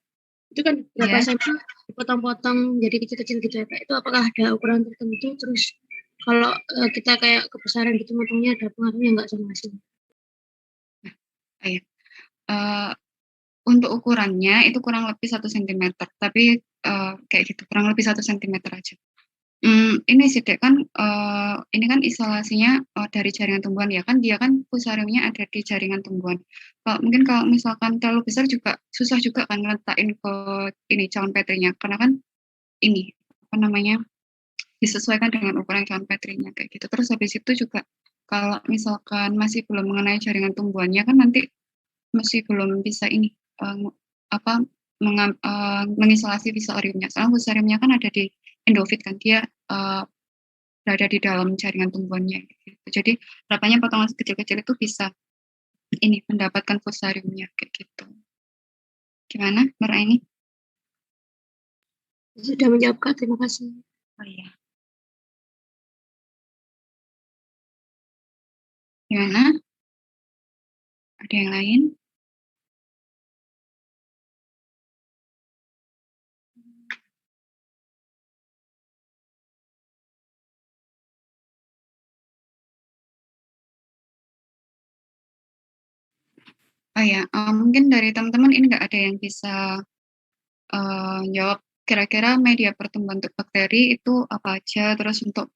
itu kan berapa sampel dipotong-potong jadi kecil-kecil gitu ya, Kak. Itu apakah ada ukuran tertentu? Terus kalau kita kayak kebesaran gitu motongnya ada pengaruhnya nggak sama hasil? Untuk ukurannya itu kurang lebih 1 cm, tapi kayak gitu, kurang lebih 1 cm aja. Ini sih Dek, kan ini kan isolasinya dari jaringan tumbuhan ya, kan dia kan fusariumnya ada di jaringan tumbuhan. Mungkin kalau misalkan terlalu besar juga susah juga kan ngeletakin ke ini cawan petrinya, karena kan ini disesuaikan dengan ukuran cawan petrinya kayak gitu. Terus habis itu juga kalau misalkan masih belum mengenai jaringan tumbuhannya, kan nanti masih belum bisa ini mengisolasi fusariumnya. Soalnya fusariumnya kan ada di endofit kan, dia berada di dalam jaringan tumbuhannya. Gitu. Jadi harapannya potongan kecil-kecil itu bisa ini mendapatkan fusariumnya kayak gitu. Gimana, Nur Aini? Sudah menjawab, Kak. Terima kasih. Oh iya. Gimana? Ada yang lain? Oh ya, mungkin dari teman-teman ini nggak ada yang bisa jawab kira-kira media pertumbuhan untuk bakteri itu apa aja, terus untuk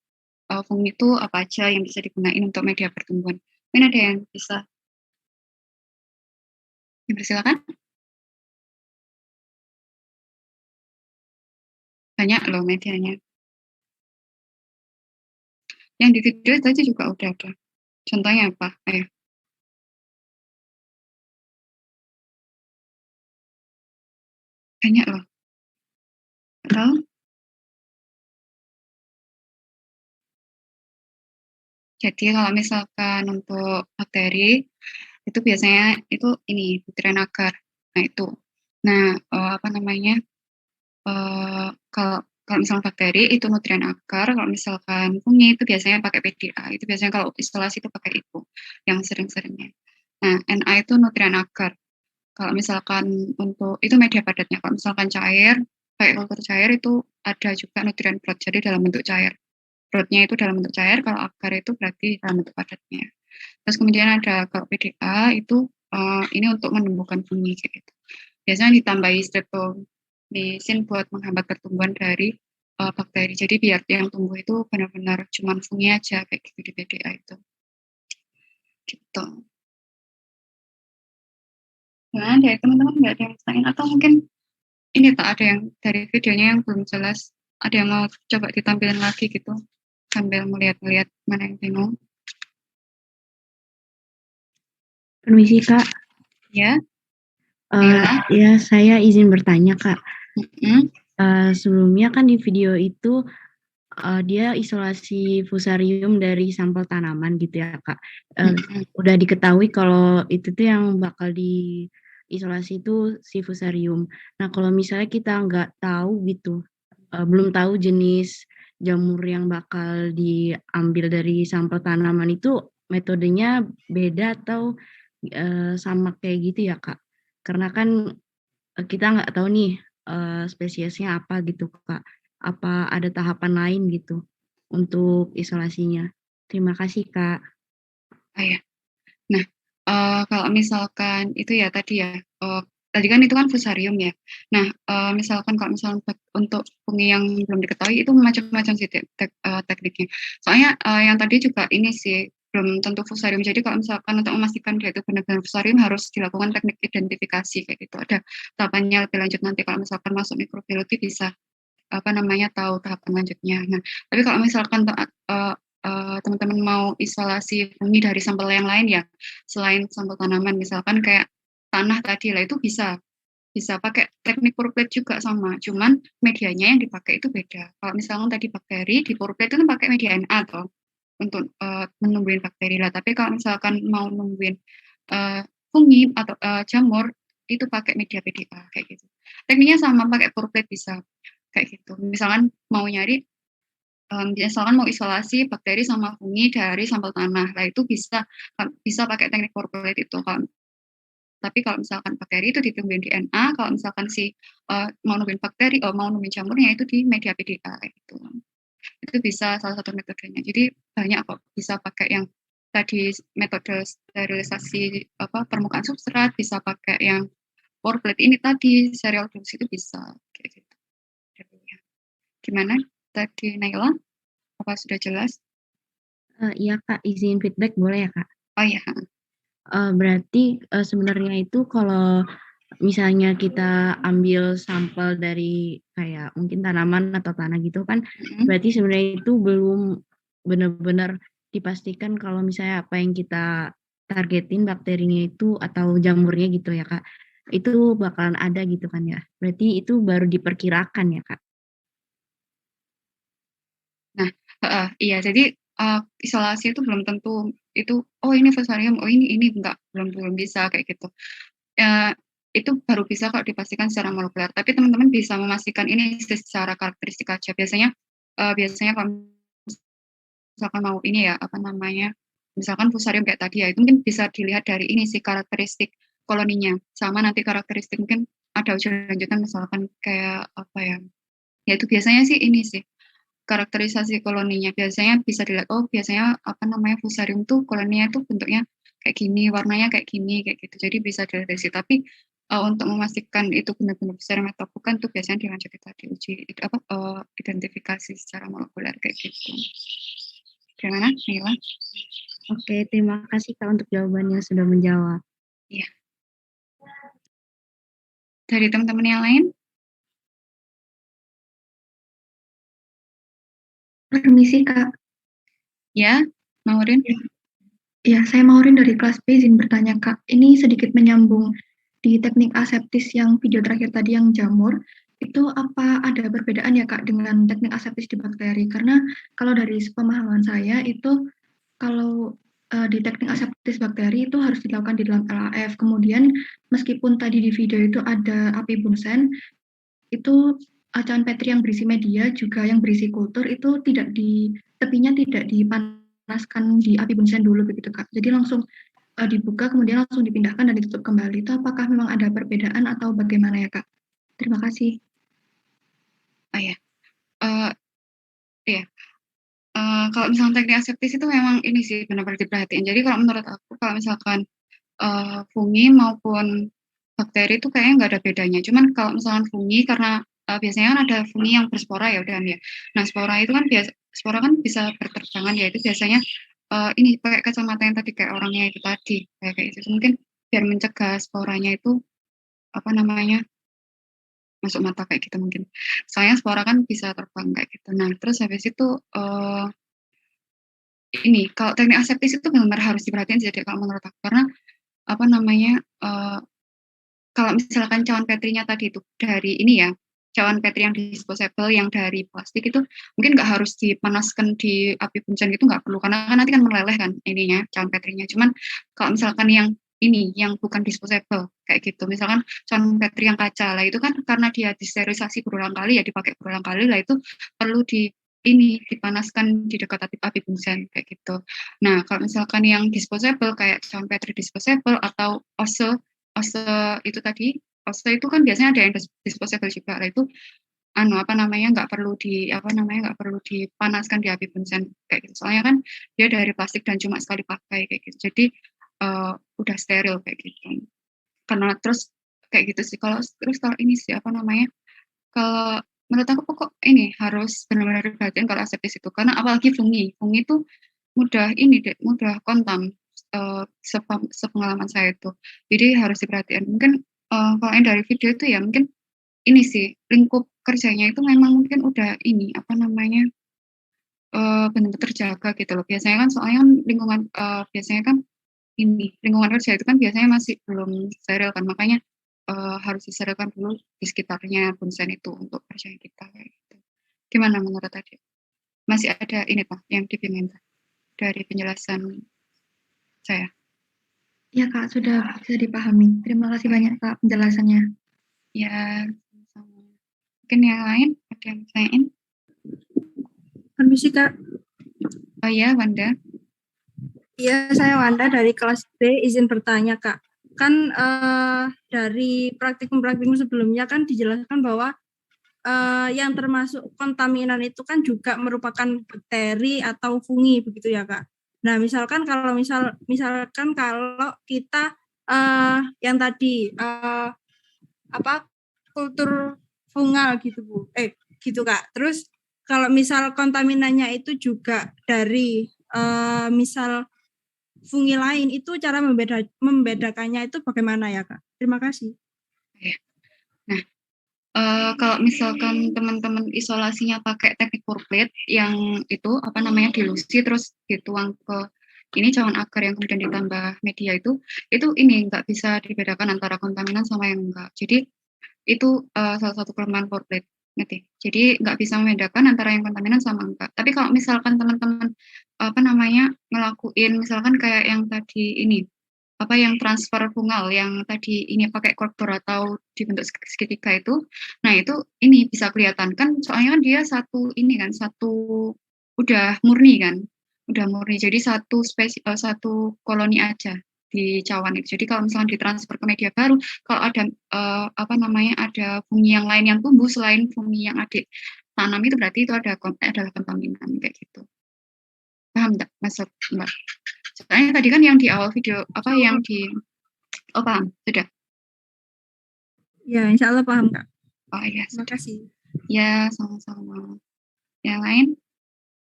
fungi itu apa aja yang bisa digunakan untuk media pertumbuhan. Mungkin ada yang bisa dipersilakan? Banyak loh medianya. Yang di video tadi juga udah ada. Contohnya apa? Ayo. Banyak loh. Tahu? Jadi kalau misalkan untuk bakteri itu biasanya itu ini nutrien agar. Nah itu. Nah kalau misalkan bakteri itu nutrien agar, kalau misalkan fungi itu biasanya pakai PDA. Itu biasanya kalau isolasi itu pakai itu yang sering-seringnya. Nah Na itu nutrien agar. Kalau misalkan untuk itu media padatnya. Kalau misalkan cair, kayak kultur cair itu ada juga nutrien broth, jadi dalam bentuk cair. Brothnya itu dalam bentuk cair, kalau agar itu berarti dalam bentuk padatnya. Terus kemudian ada kalau PDA itu ini untuk menumbuhkan fungi kayak gitu. Biasanya ditambahi streptomycin buat menghambat pertumbuhan dari bakteri. Jadi biar yang tumbuh itu benar-benar cuma fungi aja kayak gitu di PDA itu. Gitu. Nah, dari teman-teman nggak ada yang tanyain, atau mungkin ini tak ada yang dari videonya yang belum jelas, ada yang mau coba ditampilkan lagi gitu sambil melihat-lihat mana yang bingung. Permisi Kak. Ya. Ya saya izin bertanya Kak. Hmm? Sebelumnya kan di video itu dia isolasi fusarium dari sampel tanaman gitu ya Kak. Udah diketahui kalau itu tuh yang bakal diisolasi itu si fusarium. Nah kalau misalnya kita nggak tahu gitu, belum tahu jenis jamur yang bakal diambil dari sampel tanaman itu, metodenya beda atau sama kayak gitu ya Kak? Karena kan kita nggak tahu nih spesiesnya apa gitu Kak? Apa ada tahapan lain gitu untuk isolasinya? Terima kasih Kak. Ya. Nah, kalau misalkan itu ya tadi ya, tadi kan itu kan fusarium ya. Nah, misalkan kalau misalkan untuk fungi yang belum diketahui itu macam-macam sih tekniknya. Soalnya yang tadi juga ini sih belum tentu fusarium. Jadi kalau misalkan untuk memastikan dia itu benar-benar fusarium harus dilakukan teknik identifikasi kayak gitu. Ada tahapannya lebih lanjut nanti kalau misalkan masuk mikrobiologi bisa tahu tahapan lanjutnya. Nah, tapi kalau misalkan teman-teman mau isolasi fungi dari sampel yang lain ya, selain sampel tanaman, misalkan kayak tanah tadi lah itu bisa pakai teknik purplate juga sama, cuman medianya yang dipakai itu beda. Kalau misalkan tadi bakteri di purplate itu pakai media Na toh untuk menumbuhin bakteri lah. Tapi kalau misalkan mau numbuhin fungi atau jamur itu pakai media PDA kayak gitu. Tekniknya sama, pakai purplate bisa kayak gitu. Misalkan mau nyari misalkan mau isolasi bakteri sama fungi dari sampel tanah, lah itu bisa pakai teknik purplate itu kan. Tapi kalau misalkan bakteri itu ditumbuhin di Na, kalau misalkan mau numbuhin bakteri, mau numbuhin jamurnya itu di media PDA kayak gitu. Itu bisa salah satu metodenya. Jadi banyak kok bisa pakai yang tadi metode sterilisasi permukaan substrat, bisa pakai yang purplate ini tadi serial dose itu bisa kayak gitu. Gimana tadi Naila? Apa sudah jelas? Iya Kak, izin feedback boleh ya Kak? Oh iya. Berarti sebenarnya itu kalau misalnya kita ambil sampel dari kayak mungkin tanaman atau tanah gitu kan, berarti sebenarnya itu belum benar-benar dipastikan kalau misalnya apa yang kita targetin bakterinya itu atau jamurnya gitu ya Kak, itu bakalan ada gitu kan ya? Berarti itu baru diperkirakan ya Kak? Nah, iya jadi isolasi itu belum tentu itu ini fusarium, ini enggak, belum bisa kayak gitu. Itu baru bisa kok dipastikan secara molekuler. Tapi teman-teman bisa memastikan ini secara karakteristik aja. Biasanya kalau misalkan mau ini ya misalkan fusarium kayak tadi ya, itu mungkin bisa dilihat dari ini sih karakteristik koloninya. Sama nanti karakteristik mungkin ada ujian lanjutan misalkan kayak apa ya. Ya itu biasanya sih ini sih karakterisasi koloninya. Biasanya bisa dilihat biasanya fusarium tuh koloninya tuh bentuknya kayak gini, warnanya kayak gini, kayak gitu. Jadi bisa dideteksi. Tapi untuk memastikan itu benar-benar fusarium atau bukan tuh biasanya dilanjut tadi uji identifikasi secara molekuler kayak gitu. Gimana, Nila? Oke, terima kasih Kak untuk jawabannya sudah menjawab. Iya. Dari teman-teman yang lain? Permisi Kak. Ya, Maurin. Ya, saya Maurin dari kelas B, izin bertanya Kak. Ini sedikit menyambung di teknik aseptis yang video terakhir tadi yang jamur. Itu apa ada perbedaan ya Kak dengan teknik aseptis di bakteri? Karena kalau dari pemahaman saya itu kalau di teknik aseptis bakteri itu harus dilakukan di dalam LAF. Kemudian meskipun tadi di video itu ada api bunsen, itu cawan petri yang berisi media juga yang berisi kultur itu tepinya tidak dipanaskan di api bunsen dulu begitu Kak. Jadi langsung dibuka kemudian langsung dipindahkan dan ditutup kembali. Itu apakah memang ada perbedaan atau bagaimana ya Kak? Terima kasih. Kalau misalnya teknik aseptis itu memang ini sih benar-benar diperhatiin. Jadi kalau menurut aku kalau misalkan fungi maupun bakteri itu kayaknya nggak ada bedanya. Cuman kalau misalkan fungi karena biasanya kan ada fungi yang berspora ya udah ya. Nah spora itu kan spora kan bisa berterbangan ya, itu biasanya ini pakai kacamata yang tadi kayak orangnya itu tadi kayak itu mungkin biar mencegah sporanya itu masuk mata kayak gitu mungkin. Soalnya spora kan bisa terbang kayak gitu. Nah terus habis itu ini kalau teknik aseptis itu benar-benar harus diperhatiin jadi kalau menurut aku karena kalau misalkan cawan petrinya tadi itu dari ini ya cawan petri yang disposable yang dari plastik itu mungkin nggak harus dipanaskan di api bunsen gitu, nggak perlu karena kan nanti kan meleleh kan ininya cawan petrinya. Cuman kalau misalkan yang ini yang bukan disposable kayak gitu, misalkan cawan petri yang kaca lah itu kan karena dia disterilisasi berulang kali ya dipakai berulang kali lah itu perlu dipanaskan di dekat api bunsen kayak gitu. Nah kalau misalkan yang disposable kayak cawan petri disposable atau ose itu tadi dispose itu kan biasanya ada yang disposable juga. Lah itu nggak perlu dipanaskan di api bunsen kayak gitu. Soalnya kan dia dari plastik dan cuma sekali pakai kayak gitu. Jadi udah steril kayak gitu. Karena terus kayak gitu sih. Kalau ini sih kalau menurut aku kok ini harus benar-benar diperhatiin kalau aseptis itu, karena apalagi fungi itu mudah kontam, sepengalaman saya itu. Jadi harus diperhatikan. Mungkin kalau yang dari video itu ya mungkin ini sih lingkup kerjanya itu memang mungkin udah ini benar-benar terjaga gitu loh. Biasanya kan soalnya kan lingkungan kerja itu kan biasanya masih belum steril kan, makanya harus disterilkan dulu di sekitarnya bunsen itu untuk kerja kita kayak gitu. Gimana menurut tadi? Masih ada ini Pak yang diminta dari penjelasan saya? Ya Kak, sudah bisa dipahami. Terima kasih banyak Kak penjelasannya. Ya, sama. Mungkin yang lain ada yang tanyain? Permisi Kak. Oh ya, Wanda. Iya, saya Wanda dari kelas B, izin bertanya Kak. Kan dari praktikum sebelumnya kan dijelaskan bahwa yang termasuk kontaminan itu kan juga merupakan bakteri atau fungi begitu ya Kak. Nah, misalkan kalau kita yang tadi kultur fungal gitu Bu. Gitu Kak. Terus kalau misal kontaminannya itu juga dari misal fungi lain, itu cara membedakannya itu bagaimana ya Kak? Terima kasih. Nah, kalau misalkan teman-teman isolasinya pakai teknik pour plate yang itu dilusi terus dituang ke ini cawan agar yang kemudian ditambah media itu ini nggak bisa dibedakan antara kontaminan sama yang enggak. Jadi itu salah satu kelemahan pour plate. Ngerti? Jadi nggak bisa membedakan antara yang kontaminan sama enggak. Tapi kalau misalkan teman-teman ngelakuin misalkan kayak yang tadi ini yang transfer fungal yang tadi ini pakai korktor atau dibentuk segitiga itu, nah itu ini bisa kelihatan kan soalnya kan dia satu udah murni, jadi satu koloni aja di cawan itu. Jadi kalau misalnya ditransfer ke media baru, kalau ada ada fungi yang lain yang tumbuh selain fungi yang adik tanam itu berarti itu adalah kontaminan kayak gitu. Paham enggak Mas Mbak? Soalnya tadi kan yang di awal video paham sudah? Ya, insya Allah paham Kak. Oh iya, terima kasih. Ya, sama-sama. Yang lain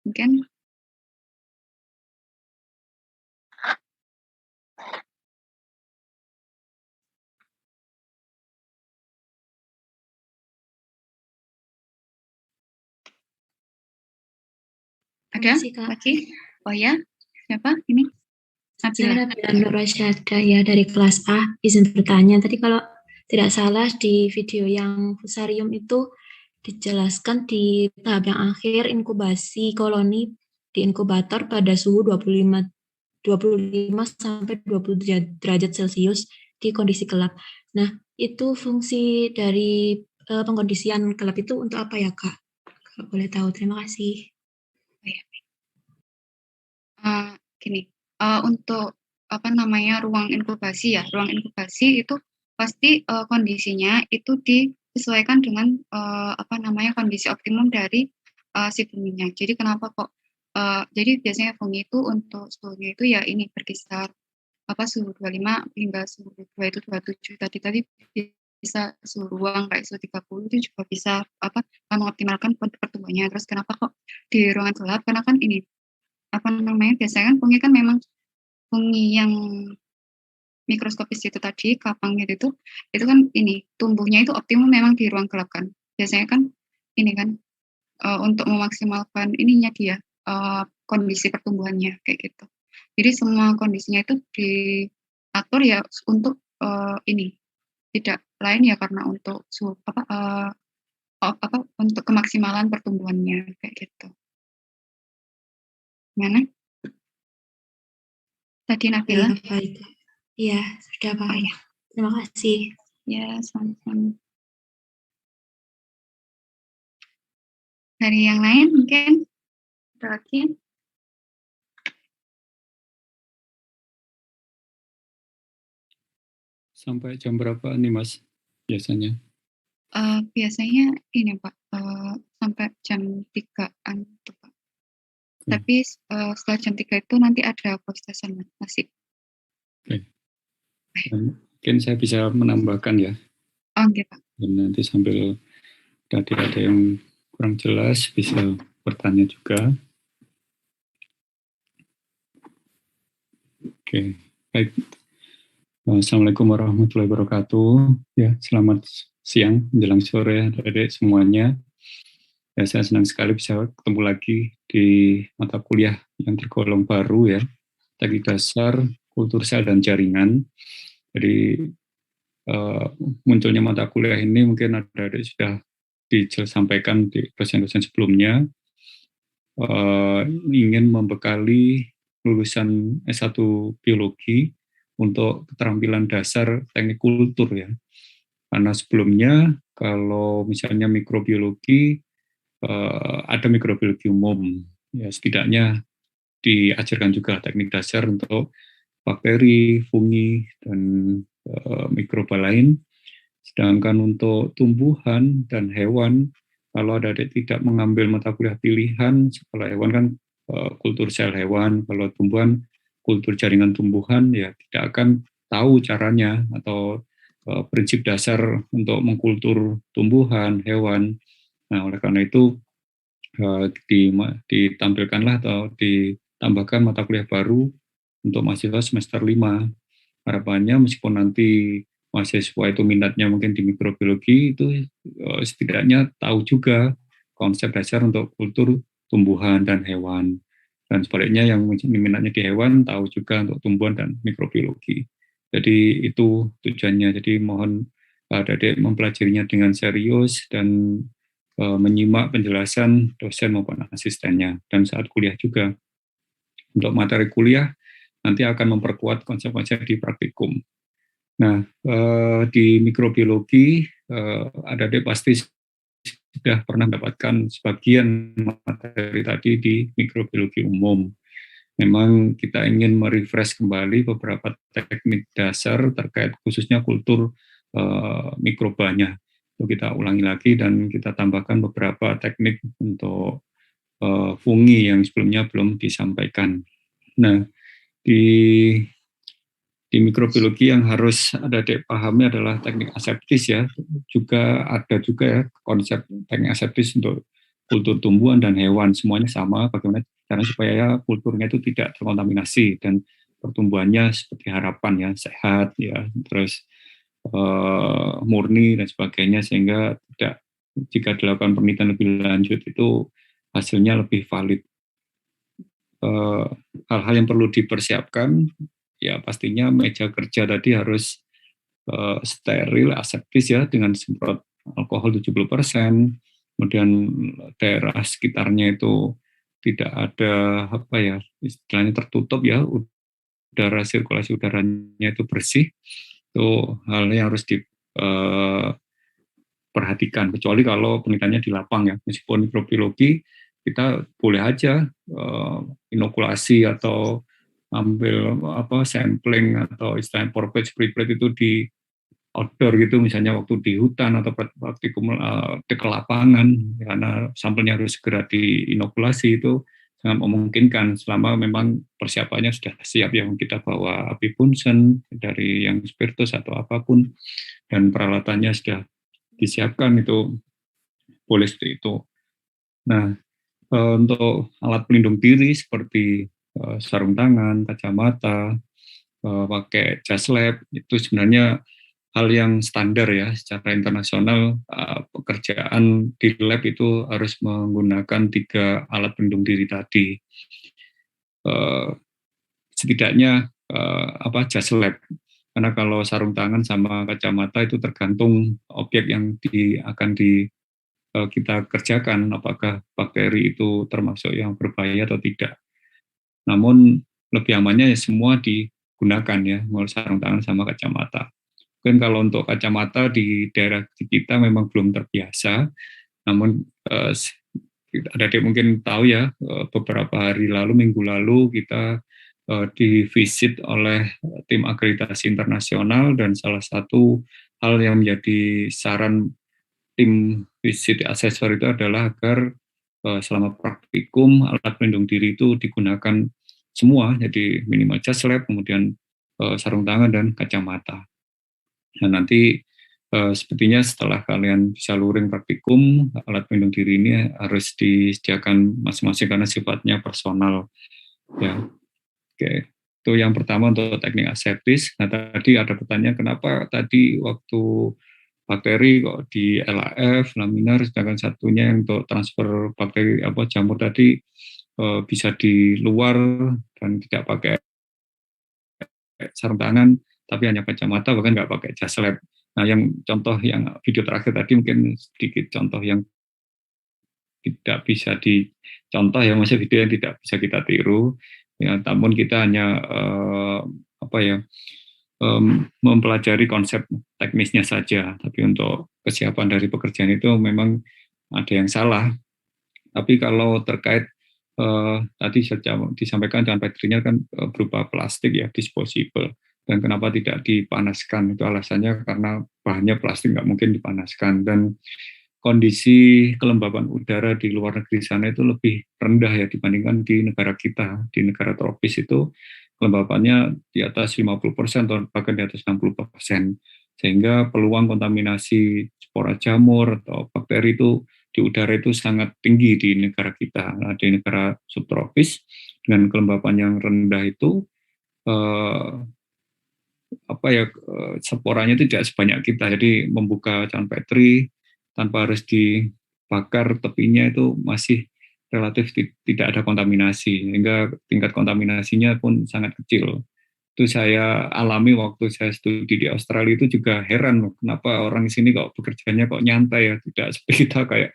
mungkin? Ada lagi? Oh ya, siapa ini? Saya Nabila Nur Rasyada ya dari kelas A, izin bertanya. Tadi kalau tidak salah di video yang fusarium itu dijelaskan di tahap yang akhir inkubasi koloni di inkubator pada suhu 25 sampai 20 derajat Celcius di kondisi gelap. Nah, itu fungsi dari pengkondisian gelap itu untuk apa ya, Kak? Kalau boleh tahu, terima kasih. Gini, untuk ruang inkubasi itu pasti kondisinya itu disesuaikan dengan kondisi optimum dari si funginya. Jadi kenapa kok jadi biasanya fungi itu untuk suhunya itu ya ini berkisar suhu 25 hingga suhu 2 itu 27 tadi bisa suhu ruang kayak suhu 30 itu juga bisa mengoptimalkan pertumbuhannya. Terus kenapa kok di ruangan gelap? Karena kan ini biasanya kan fungi kan memang fungi yang mikroskopis itu tadi kapang itu kan ini tumbuhnya itu optimum memang di ruang gelap kan. Biasanya kan ini kan untuk memaksimalkan ininya dia kondisi pertumbuhannya kayak gitu. Jadi semua kondisinya itu diatur ya untuk ini tidak lain ya karena untuk untuk kemaksimalan pertumbuhannya kayak gitu. Gimana? Tadi Nabila? Baik. Iya, sudah paham. Ya. Terima kasih. Ya, sama-sama. Dari yang lain mungkin ada lagi? Sampai jam berapa nih Mas? biasanya? Biasanya ini Pak, sampai jam 3-an itu Pak. Tapi setelah jam 3 itu nanti ada post-session masih. Oke. Mungkin saya bisa menambahkan ya. Oke Pak. Dan nanti sambil tadi ada yang kurang jelas bisa bertanya juga. Oke, baik. Assalamualaikum warahmatullahi wabarakatuh. Ya, selamat siang menjelang sore adik-adik semuanya. Ya, saya senang sekali bisa ketemu lagi di mata kuliah yang tergolong baru ya, teknik dasar, kultur sel dan jaringan. Jadi munculnya mata kuliah ini mungkin adik-adik sudah disampaikan di dosen-dosen sebelumnya, ingin membekali lulusan S1 biologi untuk keterampilan dasar teknik kultur ya. Karena sebelumnya kalau misalnya mikrobiologi, ada mikrobiologi umum, ya setidaknya diajarkan juga teknik dasar untuk bakteri, fungi, dan mikroba lain. Sedangkan untuk tumbuhan dan hewan, kalau adik-adik tidak mengambil mata kuliah pilihan, kalau hewan kan kultur sel hewan, kalau tumbuhan kultur jaringan tumbuhan, ya tidak akan tahu caranya atau prinsip dasar untuk mengkultur tumbuhan, hewan. Nah, oleh karena itu ditampilkanlah atau ditambahkan mata kuliah baru untuk mahasiswa semester 5. Harapannya meskipun nanti mahasiswa itu minatnya mungkin di mikrobiologi, itu setidaknya tahu juga konsep dasar untuk kultur tumbuhan dan hewan. Dan sebaliknya yang minatnya di hewan tahu juga untuk tumbuhan dan mikrobiologi. Jadi itu tujuannya. Jadi mohon adik-adik mempelajarinya dengan serius dan menyimak penjelasan dosen maupun asistennya. Dan saat kuliah juga. Untuk materi kuliah nanti akan memperkuat konsep-konsep di praktikum. Nah, di mikrobiologi adik-adik pasti sudah pernah mendapatkan sebagian materi tadi di mikrobiologi umum. Memang kita ingin merefresh kembali beberapa teknik dasar terkait khususnya kultur mikrobanya. Itu kita ulangi lagi dan kita tambahkan beberapa teknik untuk fungi yang sebelumnya belum disampaikan. Nah, di mikrobiologi yang harus adik-adik pahami adalah teknik aseptis ya. Juga ada juga ya konsep teknik aseptis untuk kultur tumbuhan dan hewan, semuanya sama, bagaimana caranya supaya kulturnya itu tidak terkontaminasi dan pertumbuhannya seperti harapan ya, sehat ya, terus murni dan sebagainya, sehingga tidak, jika dilakukan penelitian lebih lanjut itu hasilnya lebih valid. Hal-hal yang perlu dipersiapkan ya pastinya meja kerja tadi harus steril, aseptis ya, dengan semprot alkohol 70%, kemudian daerah sekitarnya itu tidak ada apa ya, istilahnya tertutup ya, udara, sirkulasi udaranya itu bersih. Itu hal yang harus diperhatikan, kecuali kalau penelitiannya di lapang ya. Meskipun mikrobiologi kita boleh aja inokulasi atau ambil sampling atau istilahnya porpage preplate itu di outdoor gitu, misalnya waktu di hutan atau praktikum ke lapangan, karena sampelnya harus segera diinokulasi, itu sangat memungkinkan selama memang persiapannya sudah siap, yang kita bawa api punsen dari yang spiritus atau apapun dan peralatannya sudah disiapkan, itu boleh seperti itu. Nah, untuk alat pelindung diri seperti sarung tangan, kacamata, pakai jas lab, itu sebenarnya hal yang standar ya secara internasional. Pekerjaan di lab itu harus menggunakan 3 alat pelindung diri tadi. Setidaknya jas lab. Karena kalau sarung tangan sama kacamata itu tergantung objek yang akan kita kerjakan, apakah bakteri itu termasuk yang berbahaya atau tidak. Namun lebih amannya ya semua digunakan ya, mau sarung tangan sama kacamata. Mungkin kalau untuk kacamata di daerah kita memang belum terbiasa, namun adik-adik mungkin tahu ya, beberapa hari lalu, minggu lalu kita divisit oleh tim akreditasi internasional, dan salah satu hal yang menjadi saran tim visit assessor itu adalah agar selama praktikum alat pelindung diri itu digunakan semua, jadi minimal jas lab, kemudian sarung tangan dan kacamata. Nah, nanti sepertinya setelah kalian bisa luring praktikum, alat pelindung diri ini harus disediakan masing-masing karena sifatnya personal. Ya, oke. Itu yang pertama untuk teknik aseptis. Nah, tadi ada pertanyaan kenapa tadi waktu bakteri kok di LAF, laminar, sedangkan satunya yang untuk transfer bakteri jamur tadi bisa di luar dan tidak pakai sarung tangan, tapi hanya kacamata, bahkan nggak pakai jas lab. Nah, yang contoh yang video terakhir tadi mungkin sedikit contoh yang tidak bisa dicontoh ya, maksudnya video yang tidak bisa kita tiru. Ya, namun kita hanya mempelajari konsep teknisnya saja. Tapi untuk kesiapan dari pekerjaan itu memang ada yang salah. Tapi kalau terkait tadi disampaikan dengan patternnya kan berupa plastik ya, disposable. Dan kenapa tidak dipanaskan? Itu alasannya karena bahannya plastik nggak mungkin dipanaskan. Dan kondisi kelembaban udara di luar negeri sana itu lebih rendah ya dibandingkan di negara kita. Di negara tropis itu kelembabannya di atas 50% atau bahkan di atas 60%. Sehingga peluang kontaminasi spora jamur atau bakteri itu di udara itu sangat tinggi di negara kita. Nah, di negara subtropis dengan kelembaban yang rendah itu sporanya itu tidak sebanyak kita. Jadi membuka John Petri tanpa harus dibakar tepinya itu masih relatif tidak ada kontaminasi, sehingga tingkat kontaminasinya pun sangat kecil. Itu saya alami waktu saya studi di Australia, itu juga heran kenapa orang di sini kok bekerjanya kok nyantai ya, tidak seperti kita kayak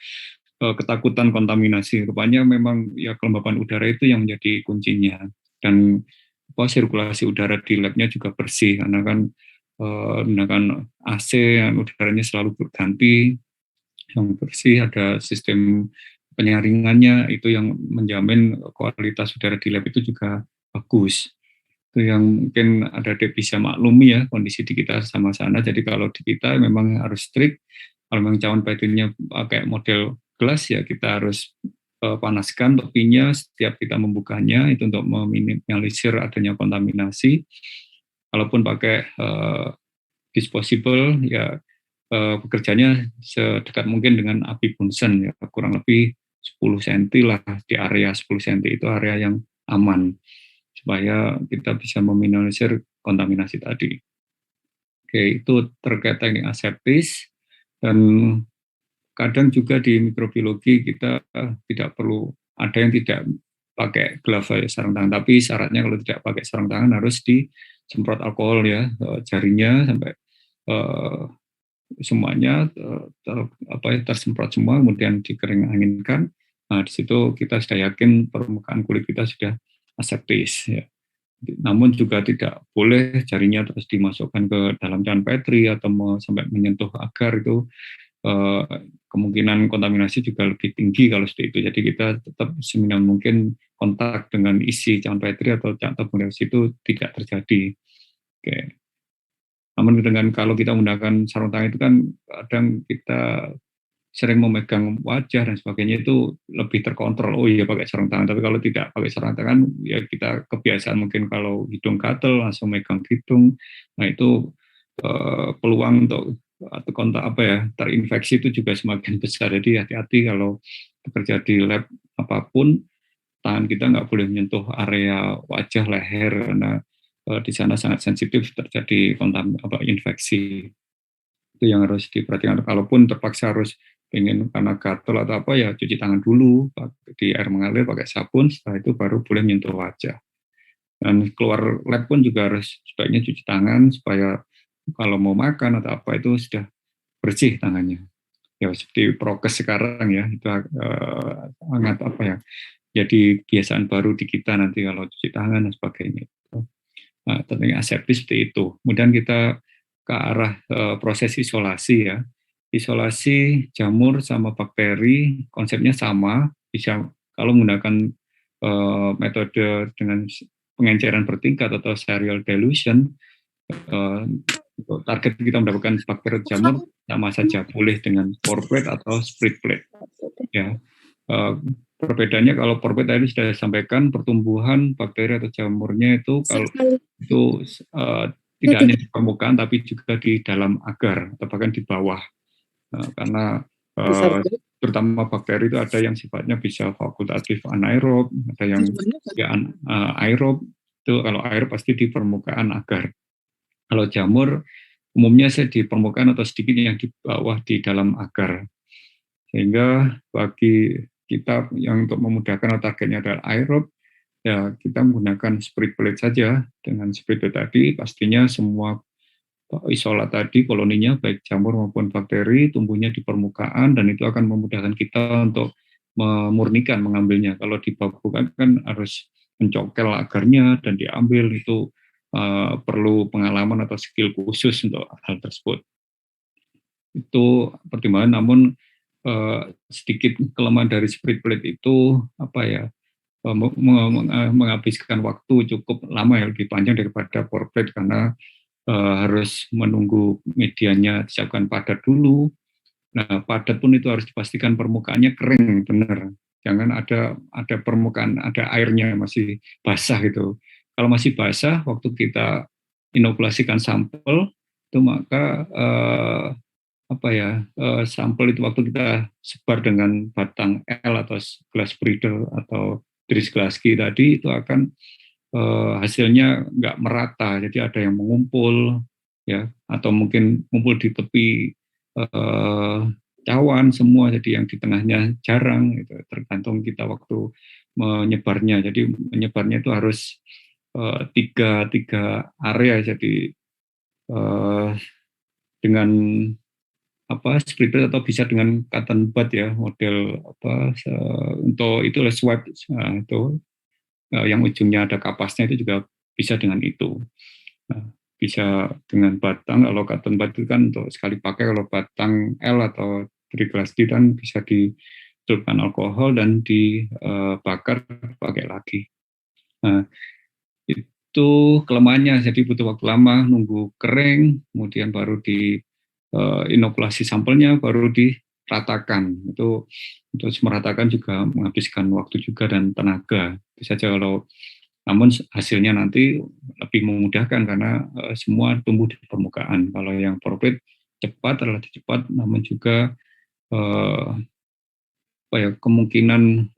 ketakutan kontaminasi. Rupanya memang ya kelembapan udara itu yang menjadi kuncinya. Dan sirkulasi udara di labnya juga bersih karena kan menggunakan AC yang udaranya selalu berganti, yang bersih, ada sistem penyaringannya, itu yang menjamin kualitas udara di lab itu juga bagus. Itu yang mungkin ada bisa maklumi ya kondisi di kita sama sana. Jadi kalau di kita memang harus strict, kalau memang cawan patternnya pakai model gelas ya kita harus panaskan topinya setiap kita membukanya, itu untuk meminimalisir adanya kontaminasi. Kalaupun pakai disposable ya bekerjanya sedekat mungkin dengan api Bunsen ya, kurang lebih 10 cm lah, di area 10 cm itu area yang aman supaya kita bisa meminimalisir kontaminasi tadi. Oke, itu terkait teknik aseptis. Dan kadang juga di mikrobiologi kita tidak perlu, ada yang tidak pakai glove ya, sarung tangan, tapi syaratnya kalau tidak pakai sarung tangan harus disemprot alkohol ya, jarinya sampai semuanya tersemprot semua, kemudian dikering anginkan. Nah, di situ kita sudah yakin permukaan kulit kita sudah aseptis ya. Namun juga tidak boleh jarinya terus dimasukkan ke dalam cawan Petri atau sampai menyentuh agar, itu kemungkinan kontaminasi juga lebih tinggi kalau seperti itu. Jadi kita tetap seminimal mungkin kontak dengan isi cawan Petri atau tabung reaksi itu tidak terjadi. Oke. Namun dengan kalau kita menggunakan sarung tangan itu kan kadang kita sering memegang wajah dan sebagainya, itu lebih terkontrol. Oh iya pakai sarung tangan, tapi kalau tidak pakai sarung tangan ya kita kebiasaan mungkin kalau hidung gatel langsung megang hidung. Nah itu peluang untuk atau kontak terinfeksi itu juga semakin besar. Jadi hati-hati kalau bekerja di lab apapun, tangan kita nggak boleh menyentuh area wajah, leher, karena di sana sangat sensitif terjadi infeksi. Itu yang harus diperhatikan. Kalaupun terpaksa harus ingin karena gatel atau apa ya cuci tangan dulu di air mengalir pakai sabun, setelah itu baru boleh menyentuh wajah. Dan keluar lab pun juga harus sebaiknya cuci tangan supaya kalau mau makan atau apa itu sudah bersih tangannya. Ya seperti prokes sekarang ya, itu sangat jadi kebiasaan baru di kita nanti kalau cuci tangan dan sebagainya. Nah, tentunya aseptis seperti itu. Kemudian kita ke arah proses isolasi ya. Isolasi jamur sama bakteri konsepnya sama, bisa kalau menggunakan metode dengan pengenceran bertingkat atau serial dilution, Target kita mendapatkan bakteri jamur sama saja, boleh dengan pore plate atau sprit plate. Ya, perbedaannya kalau pore plate tadi sudah disampaikan, pertumbuhan bakteri atau jamurnya itu kalau itu tidak hanya di permukaan tapi juga di dalam agar atau bahkan di bawah, karena terutama bakteri itu ada yang sifatnya bisa fakultatif anaerob, ada yang aerob. Itu kalau aerob pasti di permukaan agar. Kalau jamur umumnya saya di permukaan atau sedikit yang di bawah di dalam agar. Sehingga bagi kita yang untuk memudahkan targetnya adalah aerob, ya kita menggunakan sprit plate saja. Dengan sprit plate tadi pastinya semua isolat tadi koloninya baik jamur maupun bakteri tumbuhnya di permukaan, dan itu akan memudahkan kita untuk memurnikan, mengambilnya. Kalau di permukaan kan harus mencokel agarnya dan diambil, itu perlu pengalaman atau skill khusus untuk hal tersebut. Itu pertimbangan, namun sedikit kelemahan dari sprit plate itu menghabiskan waktu cukup lama, ya, lebih panjang daripada pore plate karena harus menunggu medianya disiapkan padat dulu. Nah, padat pun itu harus dipastikan permukaannya kering benar. Jangan ada permukaan, ada airnya masih basah gitu. Kalau masih basah, waktu kita inokulasikan sampel, itu maka sampel itu waktu kita sebar dengan batang L atau glass breeder atau Drisglaski tadi, itu akan hasilnya nggak merata, jadi ada yang mengumpul, ya, atau mungkin ngumpul di tepi cawan semua, jadi yang di tengahnya jarang. Itu tergantung kita waktu menyebarnya. Jadi menyebarnya itu harus tiga area, jadi dengan sprit plate atau bisa dengan cotton bud, ya, model untuk itu swab itu yang ujungnya ada kapasnya, itu juga bisa dengan itu. Bisa dengan batang, kalau cotton bud itu kan untuk sekali pakai. Kalau batang L atau Drisglaski kan bisa dicelupkan alkohol dan dibakar pakai lagi. Nah, itu kelemahannya, jadi butuh waktu lama, nunggu kering, kemudian baru di inokulasi sampelnya, baru diratakan. Itu untuk meratakan juga menghabiskan waktu juga dan tenaga. Bisa saja namun hasilnya nanti lebih memudahkan karena semua tumbuh di permukaan. Kalau yang pore plate cepat, relatif cepat, namun juga kemungkinan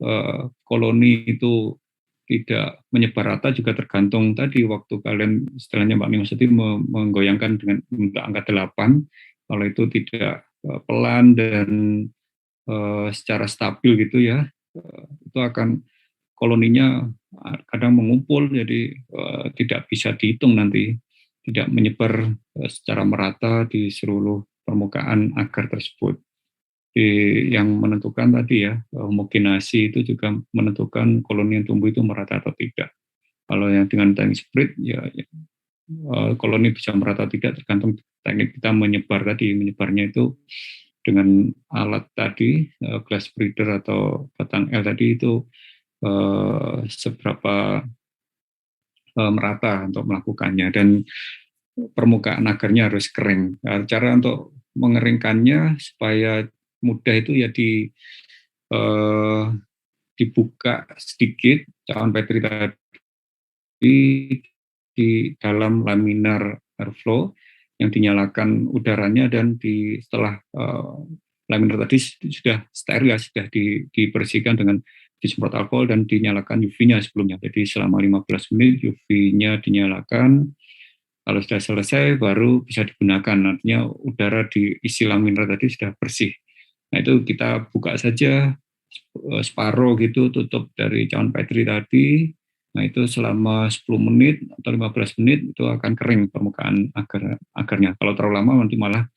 koloni itu tidak menyebar rata juga tergantung tadi waktu kalian, istilahnya Mbak Mimos tadi menggoyangkan dengan angka 8, kalau itu tidak pelan dan secara stabil gitu, ya, itu akan koloninya kadang mengumpul, jadi tidak bisa dihitung nanti, tidak menyebar secara merata di seluruh permukaan agar tersebut. Yang menentukan tadi, ya, homogenasi itu juga menentukan koloni yang tumbuh itu merata atau tidak. Kalau yang dengan teknik sprit, ya koloni bisa merata atau tidak tergantung teknik kita menyebar tadi. Menyebarnya itu dengan alat tadi, glass breeder atau batang L tadi, itu seberapa merata untuk melakukannya, dan permukaan agarnya harus kering. Nah, cara untuk mengeringkannya supaya mudah itu, ya, dibuka sedikit cawan petri tadi di dalam laminar airflow yang dinyalakan udaranya, dan setelah laminar tadi sudah steril, ya, sudah dibersihkan dengan disemprot alkohol dan dinyalakan UV-nya sebelumnya. Jadi selama 15 menit UV-nya dinyalakan. Kalau sudah selesai baru bisa digunakan. Artinya udara di isi laminar tadi sudah bersih. Nah, itu kita buka saja separuh gitu, tutup dari cawan petri tadi. Nah, itu selama 10 menit atau 15 menit itu akan kering permukaan agarnya. Kalau terlalu lama nanti malah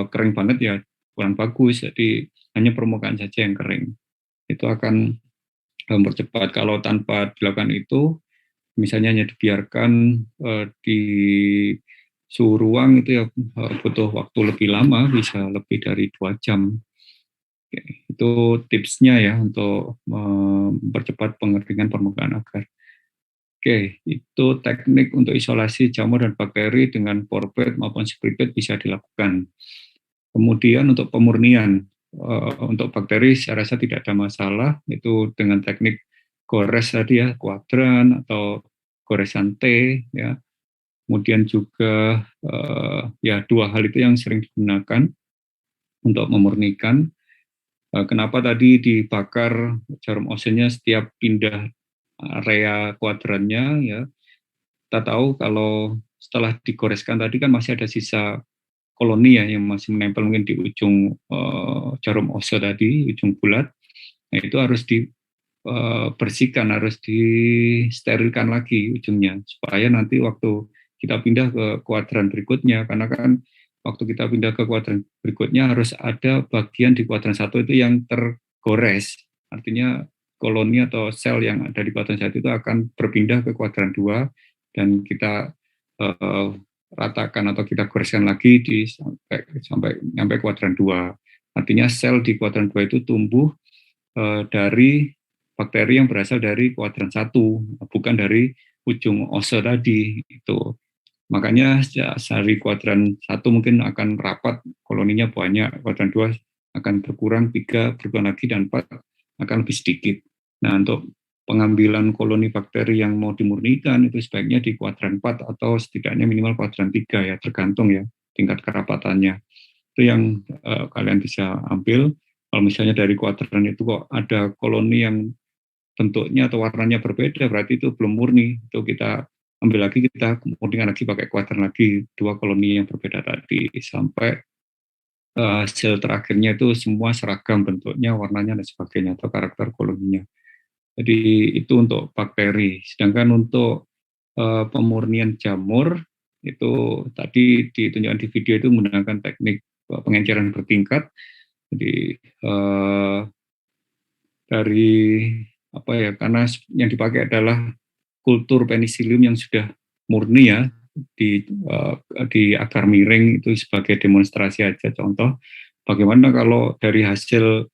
kering banget, ya, kurang bagus. Jadi hanya permukaan saja yang kering. Itu akan mempercepat. Kalau tanpa dilakukan itu, misalnya hanya dibiarkan di suhu ruang, itu, ya, butuh waktu lebih lama, bisa lebih dari 2 jam. Oke, itu tipsnya, ya, untuk mempercepat pengeringan permukaan agar. Oke, itu teknik untuk isolasi jamur dan bakteri dengan porpet maupun spray bed bisa dilakukan. Kemudian untuk pemurnian, untuk bakteri saya rasa tidak ada masalah, itu dengan teknik gores tadi ya, kuadran atau goresan T ya. Kemudian juga ya dua hal itu yang sering digunakan untuk memurnikan. Kenapa tadi dibakar jarum ozonnya setiap pindah area kuadrannya ya. Kita tahu kalau setelah digoreskan tadi kan masih ada sisa koloni ya yang masih menempel mungkin di ujung jarum ozon tadi, ujung bulat. Nah, itu harus dibersihkan, harus disterilkan lagi ujungnya supaya nanti waktu kita pindah ke kuadran berikutnya, karena kan waktu kita pindah ke kuadran berikutnya harus ada bagian di kuadran 1 itu yang tergores. Artinya koloni atau sel yang ada di kuadran 1 itu akan berpindah ke kuadran 2 dan kita ratakan atau kita goreskan lagi sampai kuadran 2. Artinya sel di kuadran 2 itu tumbuh dari bakteri yang berasal dari kuadran 1, bukan dari ujung ozon tadi itu. Makanya dari kuadran 1 mungkin akan rapat, koloninya banyak, kuadran 2 akan berkurang, 3 berkurang lagi, dan 4 akan lebih sedikit. Nah, untuk pengambilan koloni bakteri yang mau dimurnikan itu sebaiknya di kuadran 4 atau setidaknya minimal kuadran 3 ya, tergantung ya tingkat kerapatannya. Itu yang kalian bisa ambil. Kalau misalnya dari kuadran itu kok ada koloni yang bentuknya atau warnanya berbeda, berarti itu belum murni. Itu kita ambil lagi, kita murnikan lagi pakai kuadran lagi, 2 koloni yang berbeda tadi, sampai sel terakhirnya itu semua seragam bentuknya, warnanya, dan sebagainya, atau karakter koloninya. Jadi itu untuk bakteri. Sedangkan untuk pemurnian jamur, itu tadi ditunjukkan di video itu menggunakan teknik pengenceran bertingkat. Jadi dari apa ya, karena yang dipakai adalah kultur penicillium yang sudah murni ya, di akar miring, itu sebagai demonstrasi aja contoh. Bagaimana kalau dari hasil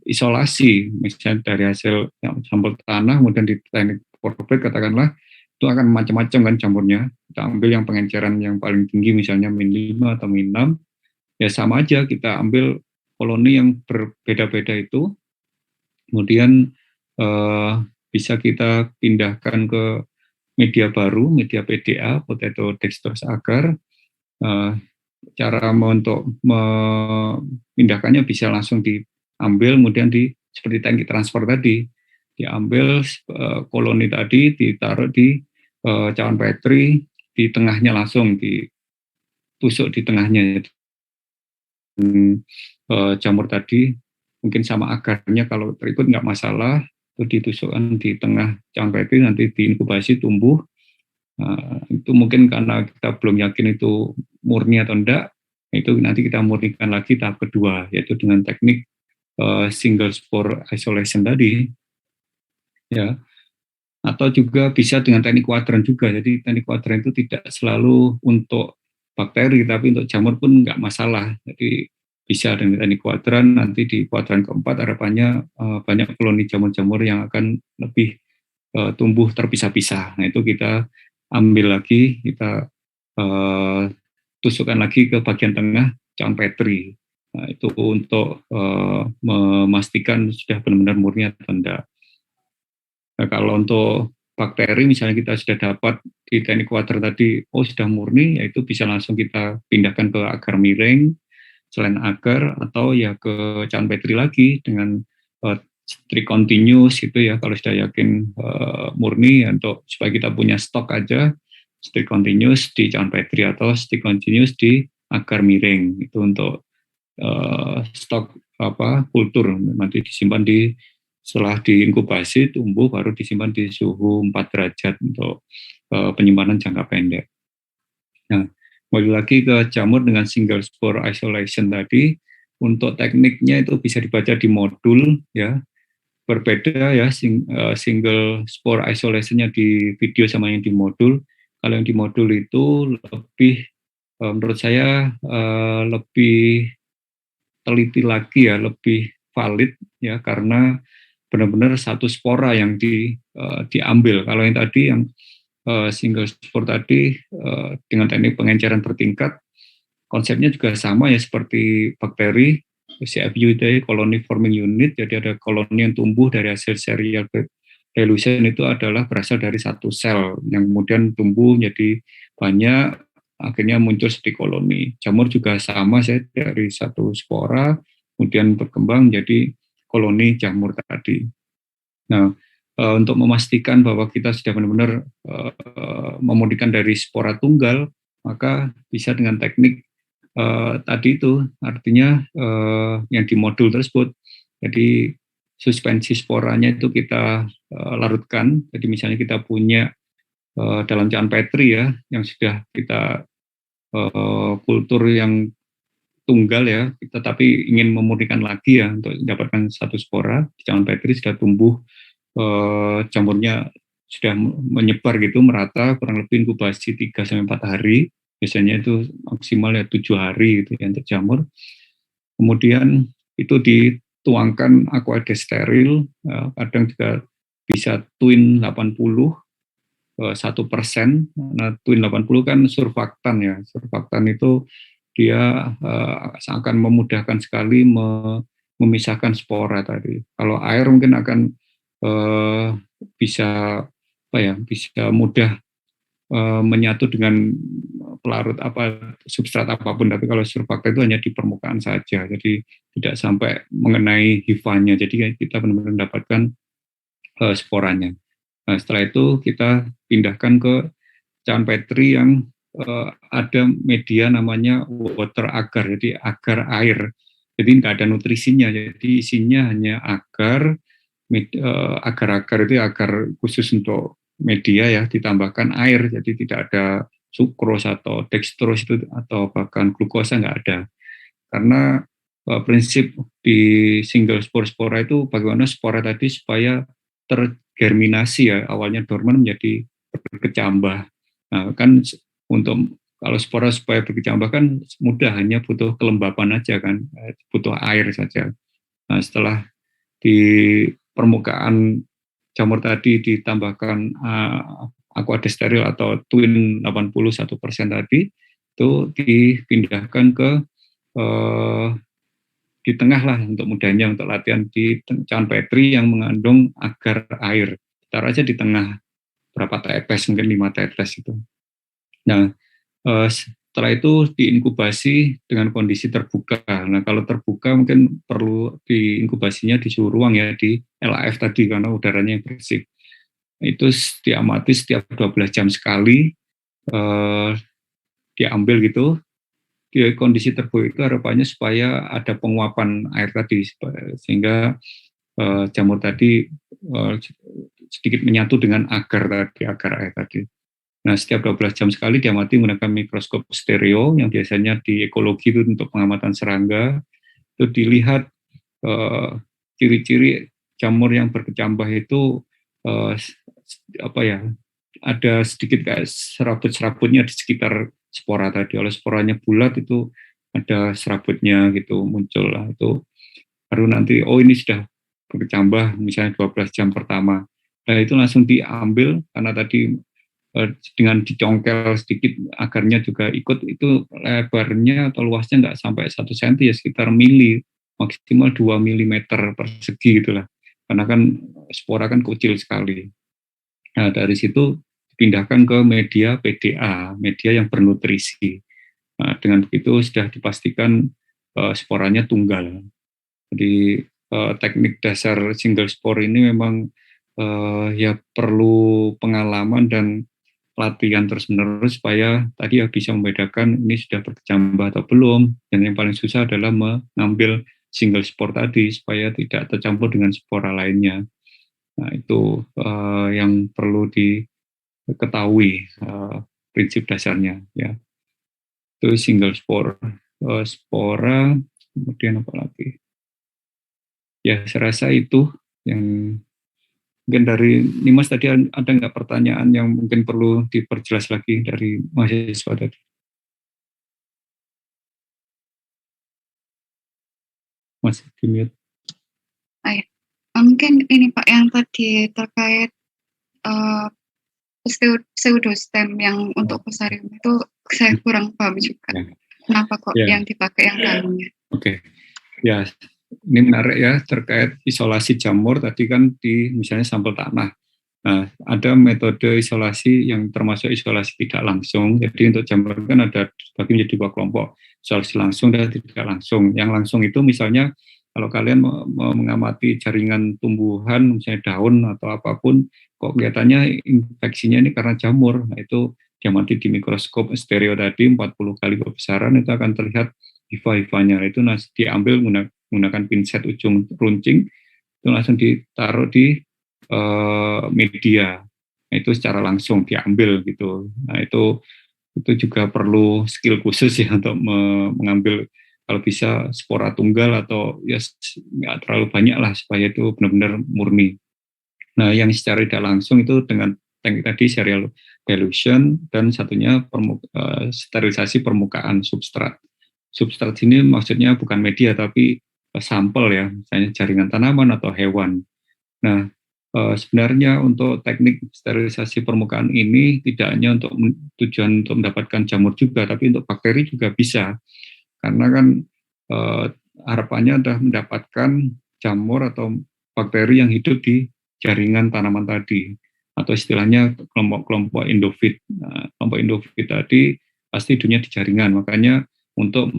isolasi, misalnya dari hasil sampel tanah, kemudian di teknik porpet katakanlah, itu akan macam-macam kan campurnya. Kita ambil yang pengenceran yang paling tinggi, misalnya -5 atau -6, ya sama aja, kita ambil koloni yang berbeda-beda itu, kemudian bisa kita pindahkan ke media baru, media PDA, potato dextrose agar. Cara untuk memindahkannya bisa langsung diambil, kemudian seperti tangki transfer tadi, diambil koloni tadi, ditaruh di cawan Petri, di tengahnya langsung ditusuk di tengahnya. Jamur tadi mungkin sama akarnya, kalau terikut nggak masalah, itu ditusukkan di tengah cawan Petri, nanti diinkubasi tumbuh. Itu mungkin karena kita belum yakin itu murni atau enggak, itu nanti kita murnikan lagi tahap kedua, yaitu dengan teknik single spore isolation tadi ya, atau juga bisa dengan teknik kuadran juga. Jadi teknik kuadran itu tidak selalu untuk bakteri, tapi untuk jamur pun nggak masalah. Jadi bisa dengan teknik kuadran, nanti di kuadran keempat harapannya banyak koloni jamur-jamur yang akan lebih tumbuh terpisah-pisah. Nah, itu kita ambil lagi, kita tusukkan lagi ke bagian tengah cawan Petri. Nah, itu untuk memastikan sudah benar-benar murni atau tidak. Nah, kalau untuk bakteri, misalnya kita sudah dapat di teknik kuadran tadi, sudah murni, yaitu bisa langsung kita pindahkan ke agar miring, selain agar, atau ya ke cawan Petri lagi dengan strict continuous itu ya, kalau sudah yakin murni, untuk supaya kita punya stok aja, strict continuous di cawan Petri atau strict continuous di agar miring, itu untuk stok kultur, nanti disimpan setelah diinkubasi tumbuh baru disimpan di suhu 4 derajat untuk penyimpanan jangka pendek. Nah, kembali lagi ke jamur dengan single spore isolation tadi, untuk tekniknya itu bisa dibaca di modul ya. Berbeda ya, single spore isolation-nya di video sama yang di modul. Kalau yang di modul itu lebih, menurut saya lebih teliti lagi ya, lebih valid ya, karena benar-benar satu spora yang diambil. Kalau yang tadi yang single spore tadi dengan teknik pengenceran bertingkat, konsepnya juga sama ya seperti bakteri. CFU itu colony forming unit, jadi ada koloni yang tumbuh dari hasil serial dilution itu adalah berasal dari satu sel yang kemudian tumbuh menjadi banyak, akhirnya muncul seperti koloni. Jamur juga sama ya, dari satu spora kemudian berkembang jadi koloni jamur tadi. Nah, untuk memastikan bahwa kita sudah benar-benar memurnikan dari spora tunggal, maka bisa dengan teknik tadi itu, artinya yang di modul tersebut. Jadi suspensi sporanya itu kita larutkan. Jadi misalnya kita punya dalam cairan Petri ya, yang sudah kita kultur yang tunggal ya, kita tapi ingin memurnikan lagi ya untuk mendapatkan satu spora di cairan Petri sudah tumbuh, jamurnya sudah menyebar gitu merata, kurang lebih inkubasi 3-4 hari. Biasanya itu maksimal ya 7 hari gitu ya untuk jamur. Kemudian itu dituangkan aqueous steril, kadang juga bisa twin 80, 1%. Nah, twin 80 kan surfaktan ya. Surfaktan itu dia akan memudahkan sekali memisahkan spora tadi. Kalau air mungkin akan bisa bisa mudah menyatu dengan pelarut substrat apapun, tapi kalau surfaktan itu hanya di permukaan saja, jadi tidak sampai mengenai hifanya, jadi kita benar-benar mendapatkan sporanya. Nah, setelah itu kita pindahkan ke cairan Petri yang ada media namanya water agar, jadi agar air, jadi nggak ada nutrisinya, jadi isinya hanya agar, agar-agar itu agar khusus untuk media ya, ditambahkan air, jadi tidak ada sukros atau dextrose itu atau bahkan glukosa, nggak ada. Karena prinsip di single spora itu bagaimana spora tadi supaya tergerminasi ya, awalnya dorman menjadi berkecambah. Nah, kan untuk kalau spora supaya berkecambah kan mudah, hanya butuh kelembapan aja kan, butuh air saja. Nah, setelah di permukaan jamur tadi ditambahkan aqueous steril atau twin 81% tadi, itu dipindahkan ke di tengah lah untuk mudahnya untuk latihan di cairan Petri yang mengandung agar air. Taruh aja di tengah berapa tetes, mungkin 5 tetes itu. Nah, setelah itu diinkubasi dengan kondisi terbuka. Nah, kalau terbuka mungkin perlu diinkubasinya di suhu ruang ya, di LAF tadi karena udaranya yang bersih. Itu diamati setiap 12 jam sekali, diambil gitu. Di kondisi terbuka itu harapannya supaya ada penguapan air tadi, sehingga jamur tadi sedikit menyatu dengan agar air tadi. Nah, setiap 12 jam sekali diamati menggunakan mikroskop stereo yang biasanya di ekologi itu untuk pengamatan serangga. Itu dilihat ciri-ciri jamur yang berkecambah itu ada sedikit kayak serabut-serabutnya di sekitar spora tadi. Oleh sporanya bulat itu ada serabutnya gitu muncul lah, itu baru nanti ini sudah berkecambah misalnya 12 jam pertama. Nah, itu langsung diambil karena tadi dengan dicongkel sedikit agarnya juga ikut, itu lebarnya atau luasnya nggak sampai 1 cm ya, sekitar mili, maksimal 2 mm persegi gitulah, karena kan spora kan kecil sekali. Nah, dari situ dipindahkan ke media PDA, media yang bernutrisi. Nah, dengan begitu sudah dipastikan sporanya tunggal. Jadi teknik dasar single spore ini memang ya perlu pengalaman dan latihan terus-menerus supaya tadi ya bisa membedakan ini sudah berkecambah atau belum. Dan yang paling susah adalah mengambil single spore tadi supaya tidak tercampur dengan spora lainnya. Nah, itu yang perlu diketahui prinsip dasarnya ya. Itu single spore, spora, kemudian apa lagi? Ya, saya rasa itu yang mungkin dari Nimas tadi ada nggak pertanyaan yang mungkin perlu diperjelas lagi dari mahasiswa tadi? Masih di-mute. Mungkin ini Pak yang tadi terkait pseudostem yang untuk fusarium itu saya kurang paham juga. Kenapa kok yang dipakai yang dalamnya? Oke. Ya, ini menarik ya terkait isolasi jamur tadi kan di misalnya sampel tanah. Nah, ada metode isolasi yang termasuk isolasi tidak langsung. Jadi untuk jamur kan ada bagi menjadi dua kelompok, isolasi langsung dan tidak langsung. Yang langsung itu misalnya kalau kalian mengamati jaringan tumbuhan, misalnya daun atau apapun, kok kelihatannya infeksinya ini karena jamur. Nah, itu diamati di mikroskop stereo tadi 40 kali kebesaran, itu akan terlihat hifa-hifanya. Itu diambil menggunakan pinset ujung runcing, itu langsung ditaruh di media. Nah, itu secara langsung diambil gitu. Nah, itu juga perlu skill khusus ya untuk mengambil kalau bisa spora tunggal atau ya nggak terlalu banyak lah supaya itu benar-benar murni. Nah, yang secara tidak langsung itu dengan teknik tadi serial dilution dan satunya sterilisasi permukaan substrat. Substrat ini maksudnya bukan media tapi sampel ya, misalnya jaringan tanaman atau hewan. Nah, sebenarnya untuk teknik sterilisasi permukaan ini tidak hanya untuk tujuan untuk mendapatkan jamur juga, tapi untuk bakteri juga bisa. Karena kan harapannya adalah mendapatkan jamur atau bakteri yang hidup di jaringan tanaman tadi, atau istilahnya kelompok endofit. Nah, kelompok endofit tadi pasti hidupnya di jaringan, makanya untuk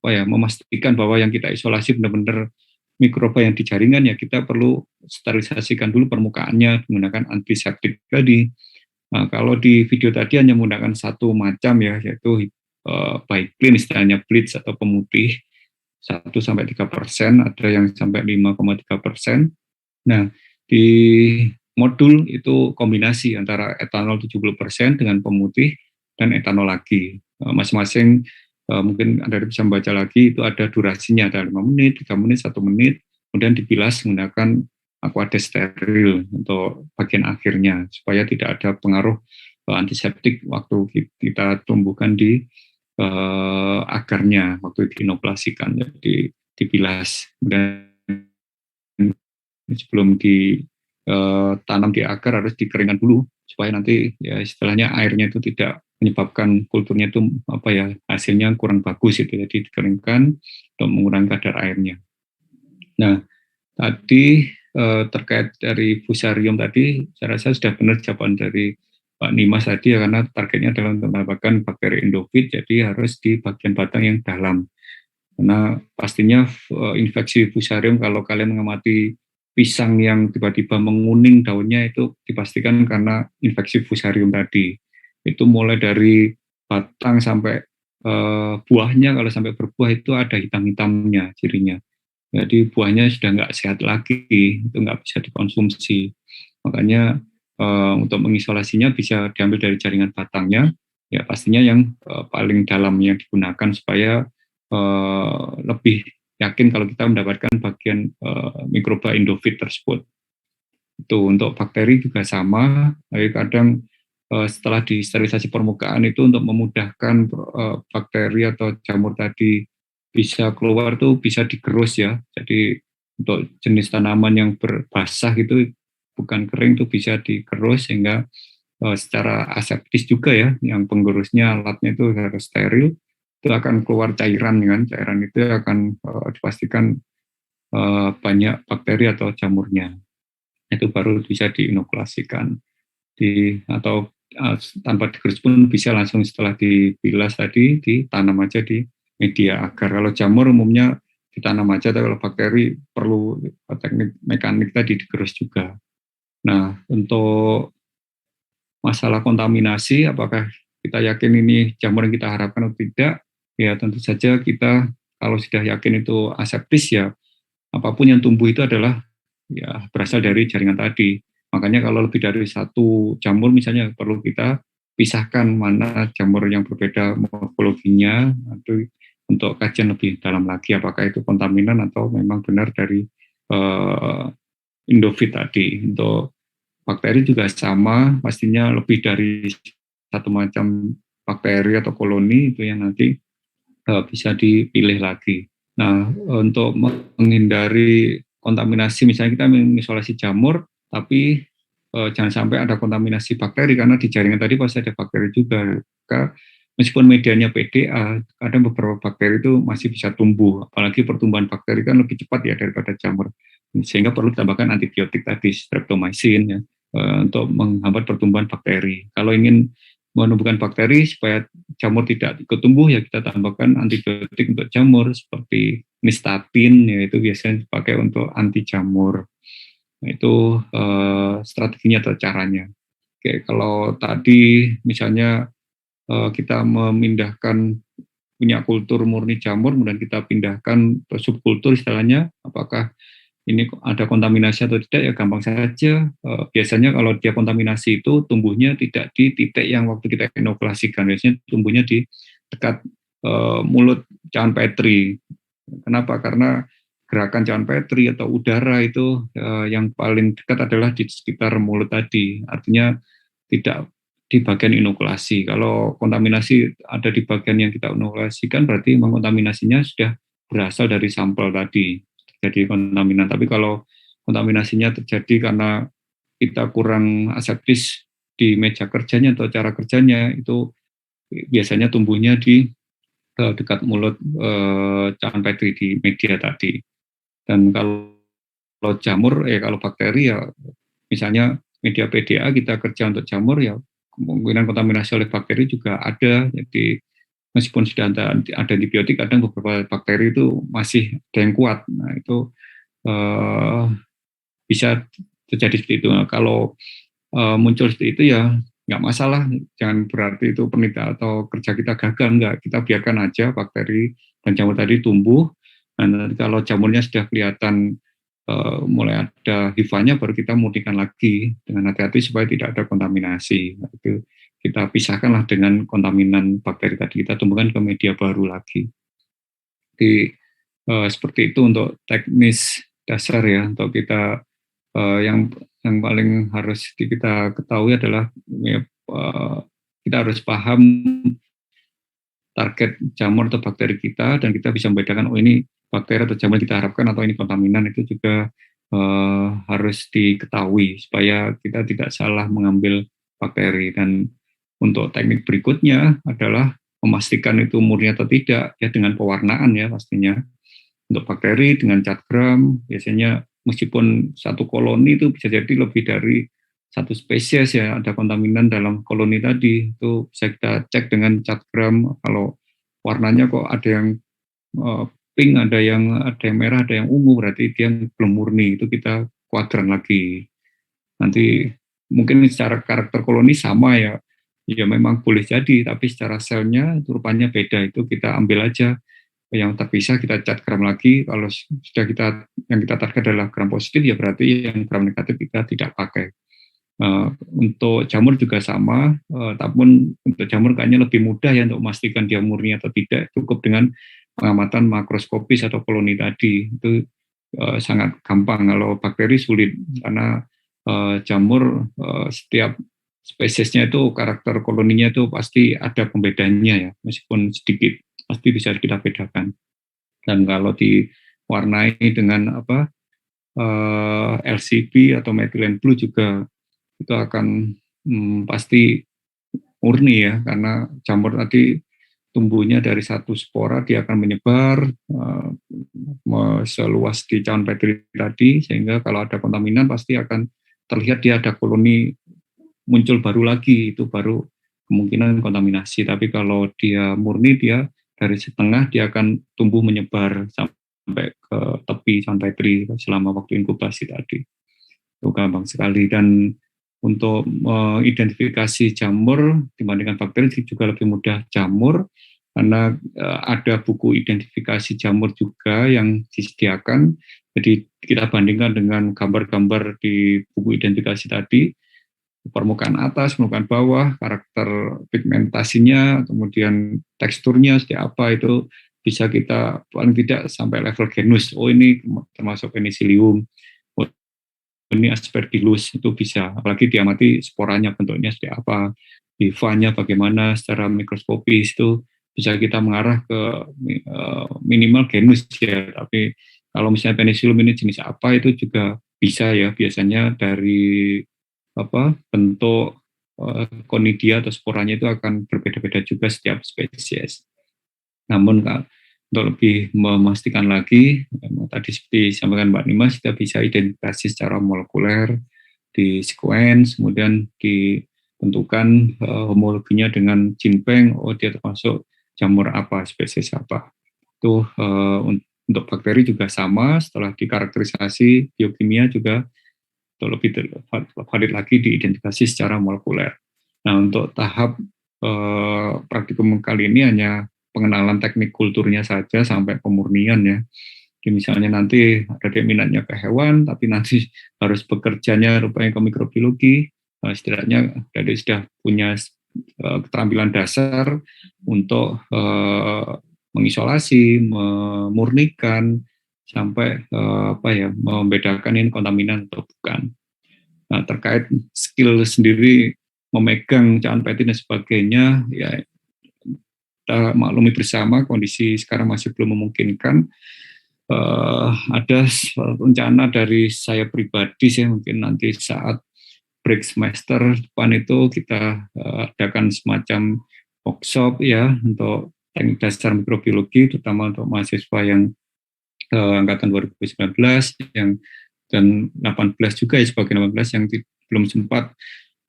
memastikan bahwa yang kita isolasi benar-benar mikroba yang di jaringan, ya kita perlu sterilisasikan dulu permukaannya menggunakan antiseptik tadi. Nah, kalau di video tadi hanya menggunakan satu macam ya, yaitu Biclin istilahnya bleach atau pemutih 1-3%, ada yang sampai 5,3%. Nah, di modul itu kombinasi antara etanol 70% dengan pemutih dan etanol lagi. Masing-masing mungkin Anda bisa membaca lagi, itu ada durasinya, ada 5 menit, 3 menit, 1 menit, kemudian dibilas menggunakan aqueous steril untuk bagian akhirnya, supaya tidak ada pengaruh antiseptik waktu kita tumbuhkan di akarnya, waktu diinokulasikan, jadi dibilas. Kemudian sebelum ditanam di akar harus dikeringkan dulu, supaya nanti ya istilahnya airnya itu tidak menyebabkan kulturnya itu hasilnya kurang bagus itu, jadi dikeringkan untuk mengurangi kadar airnya. Nah, tadi terkait dari fusarium tadi, saya rasa sudah benar jawaban dari Pak Nimas tadi ya, karena targetnya adalah untuk mendapatkan bakteri endofit, jadi harus di bagian batang yang dalam. Karena pastinya infeksi fusarium, kalau kalian mengamati pisang yang tiba-tiba menguning daunnya, itu dipastikan karena infeksi fusarium tadi. Itu mulai dari batang sampai buahnya, kalau sampai berbuah itu ada hitam-hitamnya cirinya. Jadi buahnya sudah nggak sehat lagi, itu nggak bisa dikonsumsi. Makanya untuk mengisolasinya bisa diambil dari jaringan batangnya, ya pastinya yang paling dalam yang digunakan supaya lebih yakin kalau kita mendapatkan bagian mikroba endofit tersebut. Itu untuk bakteri juga sama, tapi kadang setelah disterilisasi permukaan itu untuk memudahkan bakteri atau jamur tadi bisa keluar tuh bisa digerus ya. Jadi untuk jenis tanaman yang berbasah gitu, bukan kering, tuh bisa digerus sehingga secara aseptis juga ya, yang penggerusnya alatnya itu harus steril, itu akan keluar cairan kan, cairan itu akan dipastikan banyak bakteri atau jamurnya, itu baru bisa diinokulasikan atau tanpa digerus pun bisa langsung setelah dibilas tadi ditanam aja di media agar. Kalau jamur umumnya ditanam aja, tapi kalau bakteri perlu teknik mekanik tadi digerus juga. Nah, untuk masalah kontaminasi, apakah kita yakin ini jamur yang kita harapkan atau tidak? Ya tentu saja kita kalau sudah yakin itu aseptis, ya apapun yang tumbuh itu adalah ya berasal dari jaringan tadi. Makanya kalau lebih dari satu jamur misalnya perlu kita pisahkan mana jamur yang berbeda morfologinya, atau untuk kajian lebih dalam lagi apakah itu kontaminan atau memang benar dari endofit tadi. Untuk bakteri juga sama, pastinya lebih dari satu macam bakteri atau koloni itu yang nanti bisa dipilih lagi. Nah, untuk menghindari kontaminasi, misalnya kita mengisolasi jamur, tapi jangan sampai ada kontaminasi bakteri, karena di jaringan tadi pasti ada bakteri juga. Maka meskipun medianya PDA, kadang beberapa bakteri itu masih bisa tumbuh, apalagi pertumbuhan bakteri kan lebih cepat ya daripada jamur, sehingga perlu ditambahkan antibiotik tadi, streptomycin ya, untuk menghambat pertumbuhan bakteri. Kalau ingin menumbuhkan bakteri supaya jamur tidak ikut tumbuh, ya kita tambahkan antibiotik untuk jamur seperti nystatin, yaitu biasanya dipakai untuk anti jamur. Nah, itu strateginya atau caranya. Oke, kalau tadi misalnya kita memindahkan punya kultur murni jamur, kemudian kita pindahkan ke subkultur istilahnya, apakah ini ada kontaminasi atau tidak, ya gampang saja. Biasanya kalau dia kontaminasi itu tumbuhnya tidak di titik yang waktu kita inokulasikan, biasanya tumbuhnya di dekat mulut cawan Petri. Kenapa? Karena gerakan cawan Petri atau udara itu yang paling dekat adalah di sekitar mulut tadi, artinya tidak di bagian inokulasi. Kalau kontaminasi ada di bagian yang kita inokulasikan, berarti kontaminasinya sudah berasal dari sampel tadi, jadi kontaminan. Tapi kalau kontaminasinya terjadi karena kita kurang aseptis di meja kerjanya atau cara kerjanya, itu biasanya tumbuhnya di dekat mulut cawan Petri di media tadi. Dan kalau jamur, kalau bakteri ya, misalnya media PDA kita kerja untuk jamur, ya kemungkinan kontaminasi oleh bakteri juga ada. Jadi meskipun sudah ada antibiotik, kadang beberapa bakteri itu masih ada yang kuat. Nah, itu bisa terjadi seperti itu. Nah, kalau muncul seperti itu ya nggak masalah, jangan berarti itu penelitian atau kerja kita gagal, enggak. Kita biarkan aja bakteri dan jamur tadi tumbuh. Nah, kalau jamurnya sudah kelihatan mulai ada hifanya, baru kita murnikan lagi dengan hati-hati supaya tidak ada kontaminasi. Nah, itu kita pisahkanlah dengan kontaminan bakteri tadi, kita tumbuhkan ke media baru lagi. Jadi seperti itu untuk teknis dasar ya. Untuk kita yang paling harus kita ketahui adalah kita harus paham target jamur atau bakteri kita, dan kita bisa membedakan, oh ini bakteri atau jamur kita harapkan atau ini kontaminan. Itu juga harus diketahui supaya kita tidak salah mengambil bakteri. Dan untuk teknik berikutnya adalah memastikan itu murni atau tidak, ya dengan pewarnaan ya pastinya. Untuk bakteri dengan cat gram, biasanya meskipun satu koloni itu bisa jadi lebih dari satu spesies ya, ada kontaminan dalam koloni tadi, itu bisa kita cek dengan cat gram. Kalau warnanya kok ada yang pink, ada yang merah, ada yang ungu, berarti dia belum murni, itu kita kuadran lagi. Nanti mungkin secara karakter koloni sama ya memang boleh jadi, tapi secara selnya itu rupanya beda, itu kita ambil aja yang terpisah, kita cat gram lagi. Kalau sudah yang kita target adalah gram positif, ya berarti yang gram negatif kita tidak pakai. Untuk jamur juga sama, tapi untuk jamur kayaknya lebih mudah ya untuk memastikan dia murni atau tidak, cukup dengan pengamatan makroskopis atau koloni tadi, itu sangat gampang. Kalau bakteri sulit, karena jamur setiap spesiesnya itu karakter koloninya itu pasti ada pembedanya ya, meskipun sedikit pasti bisa kita bedakan. Dan kalau diwarnai dengan LCB atau methylene blue juga itu akan pasti murni ya, karena jamur tadi tumbuhnya dari satu spora, dia akan menyebar seluas di cawan Petri tadi, sehingga kalau ada kontaminan pasti akan terlihat dia ada koloni muncul baru lagi, itu baru kemungkinan kontaminasi. Tapi kalau dia murni, dia dari setengah dia akan tumbuh menyebar sampai ke tepi cawan Petri selama waktu inkubasi tadi. Itu gampang sekali. Dan untuk mengidentifikasi jamur dibandingkan bakteri juga lebih mudah jamur, karena ada buku identifikasi jamur juga yang disediakan. Jadi kita bandingkan dengan gambar-gambar di buku identifikasi tadi, permukaan atas, permukaan bawah, karakter pigmentasinya, kemudian teksturnya seperti apa, itu bisa kita paling tidak sampai level genus. Oh ini termasuk penicillium, ini aspergillus, itu bisa. Apalagi diamati sporanya bentuknya seperti apa, hifanya bagaimana secara mikroskopis, itu bisa kita mengarah ke minimal genus ya. Tapi Kalau misalnya penicillium ini jenis apa itu juga bisa ya, biasanya dari bentuk konidia atau sporanya itu akan berbeda-beda juga setiap spesies. Namun untuk lebih memastikan lagi, tadi seperti disampaikan Mbak Nimas, kita bisa identifikasi secara molekuler, di sequence, kemudian ditentukan homologinya dengan GenBank, dia termasuk jamur apa, spesies apa. Itu untuk bakteri juga sama, setelah dikarakterisasi biokimia juga untuk lebih valid lagi diidentifikasi secara molekuler. Nah, untuk tahap praktikum kali ini hanya pengenalan teknik kulturnya saja sampai pemurnian ya. Jadi misalnya nanti ada minatnya ke hewan, tapi nanti harus bekerjanya rupanya ke mikrobiologi, setidaknya dari sudah punya keterampilan dasar untuk mengisolasi, memurnikan, sampai membedakan ini kontaminan atau bukan. Nah, terkait skill sendiri memegang cairan peti dan sebagainya, ya kita maklumi bersama kondisi sekarang masih belum memungkinkan. Ada rencana dari saya pribadi sih, mungkin nanti saat break semester depan itu kita adakan semacam workshop ya untuk teknik dasar mikrobiologi, terutama untuk mahasiswa yang angkatan 2019 yang dan 18 juga ya, sebagai 18 yang belum sempat